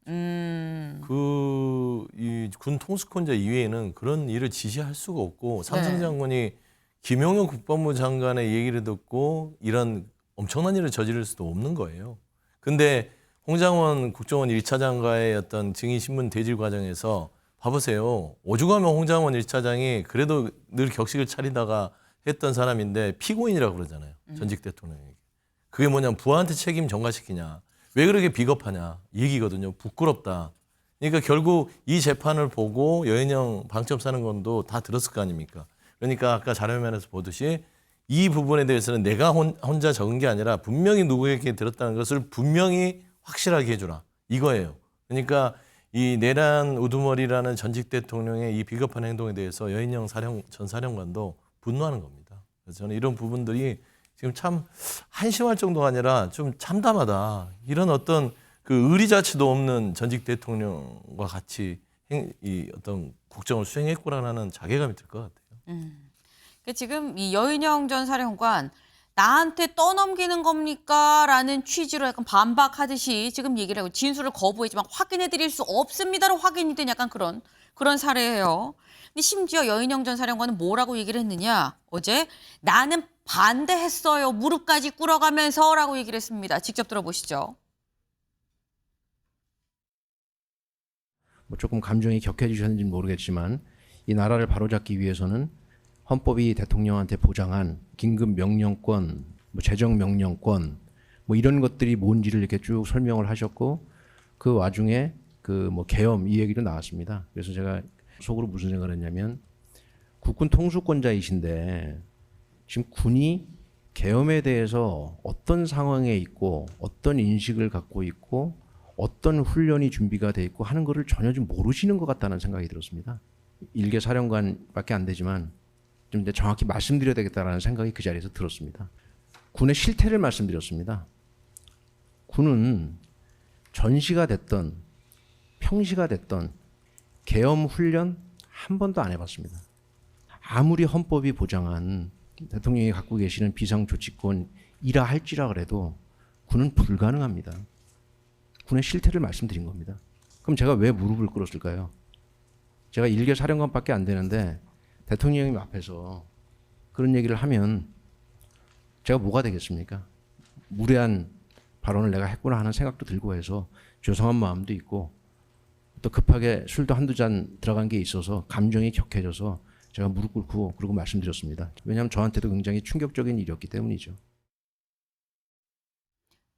이 군 통수권자 이외에는 그런 일을 지시할 수가 없고 삼성 장관이 김용현 국방부 장관의 얘기를 듣고 이런 엄청난 일을 저지를 수도 없는 거예요. 근데 홍장원 국정원 1차장과의 어떤 증인신문 대질 과정에서 봐보세요. 오죽하면 홍장원 1차장이 그래도 늘 격식을 차리다가 했던 사람인데 피고인이라고 그러잖아요. 전직 대통령에게. 그게 뭐냐면 부하한테 책임 전가시키냐. 왜 그렇게 비겁하냐. 이 얘기거든요. 부끄럽다. 그러니까 결국 이 재판을 보고 여인영 방첩사령관도 다 들었을 거 아닙니까? 그러니까 아까 자료면에서 보듯이 이 부분에 대해서는 내가 혼자 적은 게 아니라 분명히 누구에게 들었다는 것을 분명히 확실하게 해주라. 이거예요. 그러니까 이 내란 우두머리라는 전직 대통령의 이 비겁한 행동에 대해서 여인영 전 사령관도 분노하는 겁니다. 그래서 저는 이런 부분들이 지금 참 한심할 정도가 아니라 좀 참담하다. 이런 어떤 그 의리 자체도 없는 전직 대통령과 같이 이 어떤 국정을 수행했구나라는 자괴감이 들 것 같아요. 그러니까 지금 이 여인영 전 사령관 나한테 떠넘기는 겁니까? 라는 취지로 약간 반박하듯이 지금 얘기를 하고 진술을 거부했지만 확인해드릴 수 없습니다로 확인이 된 약간 그런 사례예요. 근데 심지어 여인영 전 사령관은 뭐라고 얘기를 했느냐? 어제 나는 반대했어요. 무릎까지 꿇어가면서 라고 얘기를 했습니다. 직접 들어보시죠. 뭐 조금 감정이 격해지셨는지는 모르겠지만 이 나라를 바로잡기 위해서는 헌법이 대통령한테 보장한 긴급 명령권, 뭐 재정 명령권, 뭐 이런 것들이 뭔지를 이렇게 쭉 설명을 하셨고 그 와중에 그 뭐 계엄 이 얘기도 나왔습니다. 그래서 제가 속으로 무슨 생각을 했냐면 국군 통수권자이신데 지금 군이 계엄에 대해서 어떤 상황에 있고 어떤 인식을 갖고 있고 어떤 훈련이 준비가 돼 있고 하는 거를 전혀 좀 모르시는 것 같다는 생각이 들었습니다. 일개 사령관밖에 안 되지만 좀 이제 정확히 말씀드려야 되겠다라는 생각이 그 자리에서 들었습니다. 군의 실태를 말씀드렸습니다. 군은 전시가 됐던 평시가 됐던 계엄 훈련 한 번도 안 해봤습니다. 아무리 헌법이 보장한 대통령이 갖고 계시는 비상조치권이라 할지라 그래도 군은 불가능합니다. 군의 실태를 말씀드린 겁니다. 그럼 제가 왜 무릎을 꿇었을까요? 제가 일개 사령관밖에 안 되는데 대통령님 앞에서 그런 얘기를 하면 제가 뭐가 되겠습니까? 무례한 발언을 내가 했구나 하는 생각도 들고 해서 죄송한 마음도 있고 또 급하게 술도 한두 잔 들어간 게 있어서 감정이 격해져서 제가 무릎 꿇고 그러고 말씀드렸습니다. 왜냐하면 저한테도 굉장히 충격적인 일이었기 때문이죠.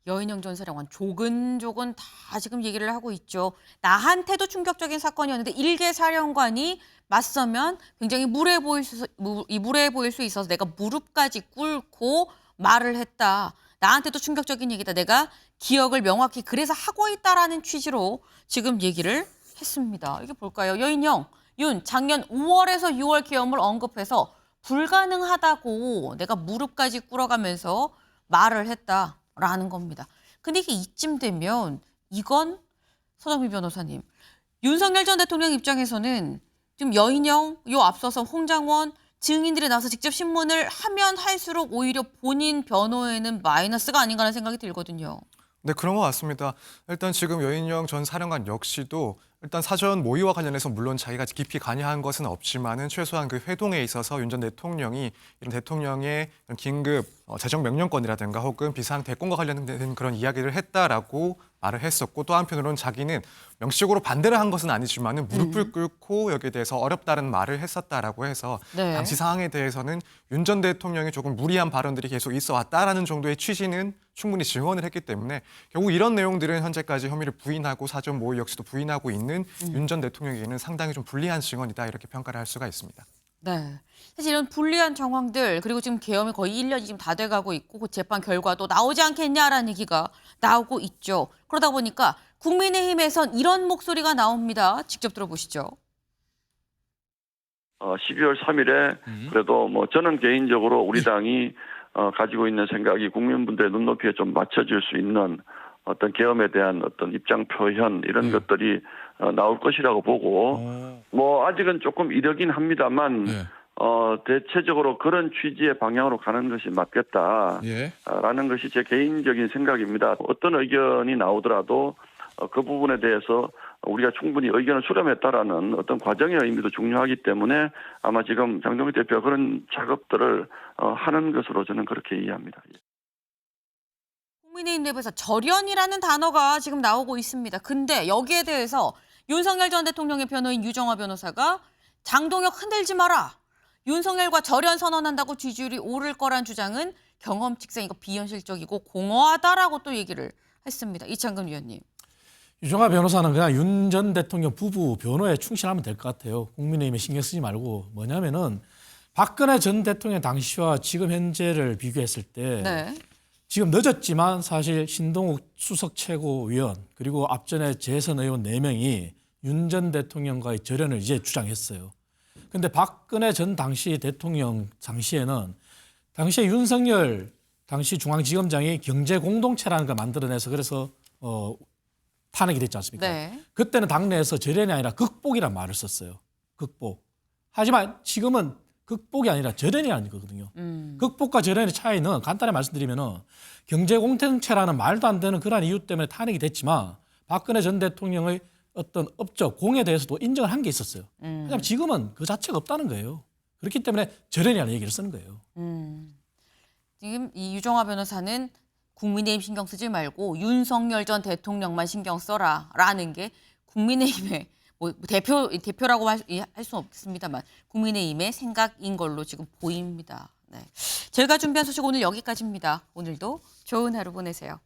여인영 전 사령관 조근조근 다 지금 얘기를 하고 있죠. 나한테도 충격적인 사건이었는데 일개 사령관이 맞서면 굉장히 무례해 보일 수 있어서 내가 무릎까지 꿇고 말을 했다. 나한테도 충격적인 얘기다. 내가 기억을 명확히 그래서 하고 있다라는 취지로 지금 얘기를 했습니다. 이게 볼까요? 여인영, 윤 작년 5월에서 6월 계엄을 언급해서 불가능하다고 내가 무릎까지 꿇어가면서 말을 했다라는 겁니다. 근데 이게 이쯤 되면 이건 서정미 변호사님, 윤석열 전 대통령 입장에서는 지금 여인영, 요 앞서서 홍장원 증인들이 나와서 직접 신문을 하면 할수록 오히려 본인 변호에는 마이너스가 아닌가 하는 생각이 들거든요. 네, 그런 것 같습니다. 일단 지금 여인영 전 사령관 역시도 일단 사전 모의와 관련해서 물론 자기가 깊이 관여한 것은 없지만은 최소한 그 회동에 있어서 윤 전 대통령이 이런 대통령의 긴급 재정 명령권이라든가 혹은 비상 대권과 관련된 그런 이야기를 했다라고 말을 했었고, 또 한편으로는 자기는 명시적으로 반대를 한 것은 아니지만은 무릎을 꿇고 여기에 대해서 어렵다는 말을 했었다라고 해서 네. 당시 상황에 대해서는 윤 전 대통령이 조금 무리한 발언들이 계속 있어 왔다라는 정도의 취지는 충분히 증언을 했기 때문에 결국 이런 내용들은 현재까지 혐의를 부인하고 사전 모의 역시도 부인하고 있는 윤 전 대통령에게는 상당히 좀 불리한 증언이다, 이렇게 평가를 할 수가 있습니다. 네. 사실 이런 불리한 정황들, 그리고 지금 계엄이 거의 1년이 지금 다 돼가고 있고 그 재판 결과도 나오지 않겠냐라는 얘기가 나오고 있죠. 그러다 보니까 국민의힘에선 이런 목소리가 나옵니다. 직접 들어보시죠. 12월 3일에 그래도 뭐 저는 개인적으로 우리 당이 가지고 있는 생각이 국민분들의 눈높이에 좀 맞춰질 수 있는 어떤 계엄에 대한 어떤 입장 표현 이런 것들이 나올 것이라고 보고 뭐 아직은 조금 이르긴 합니다만 대체적으로 그런 취지의 방향으로 가는 것이 맞겠다라는 것이 제 개인적인 생각입니다. 어떤 의견이 나오더라도 그 부분에 대해서 우리가 충분히 의견을 수렴했다라는 어떤 과정의 의미도 중요하기 때문에 아마 지금 장동희 대표가 그런 작업들을 하는 것으로 저는 그렇게 이해합니다. 국민의힘 내부에서 절연이라는 단어가 지금 나오고 있습니다. 근데 여기에 대해서 윤석열 전 대통령의 변호인 유정화 변호사가 장동혁 흔들지 마라. 윤석열과 절연 선언한다고 지지율이 오를 거란 주장은 경험칙상이고 비현실적이고 공허하다라고 또 얘기를 했습니다. 이창근 위원님. 유정화 변호사는 그냥 윤 전 대통령 부부 변호에 충실하면 될 것 같아요. 국민의힘에 신경 쓰지 말고. 뭐냐면은 박근혜 전 대통령 당시와 지금 현재를 비교했을 때 네. 지금 늦었지만 사실 신동욱 수석 최고위원 그리고 앞전에 재선 의원 4명이 윤 전 대통령과의 절연을 이제 주장했어요. 근데 박근혜 전 당시 대통령 당시에는 당시에 윤석열 당시 중앙지검장이 경제공동체라는 걸 만들어내서 그래서 탄핵이 됐지 않습니까? 네. 그때는 당내에서 절연이 아니라 극복이란 말을 썼어요. 극복. 하지만 지금은 극복이 아니라 절연이라는 거거든요. 극복과 절연의 차이는 간단히 말씀드리면은 경제공동체라는 말도 안 되는 그러한 이유 때문에 탄핵이 됐지만 박근혜 전 대통령의 어떤 업적, 공에 대해서도 인정을 한 게 있었어요. 그다음에 지금은 그 자체가 없다는 거예요. 그렇기 때문에 절연이라는 얘기를 쓰는 거예요. 지금 이 유정화 변호사는 국민의힘 신경 쓰지 말고 윤석열 전 대통령만 신경 써라라는 게 국민의힘의 뭐 대표라고 할 수는 없습니다만 국민의힘의 생각인 걸로 지금 보입니다. 네. 저희가 준비한 소식 오늘 여기까지입니다. 오늘도 좋은 하루 보내세요.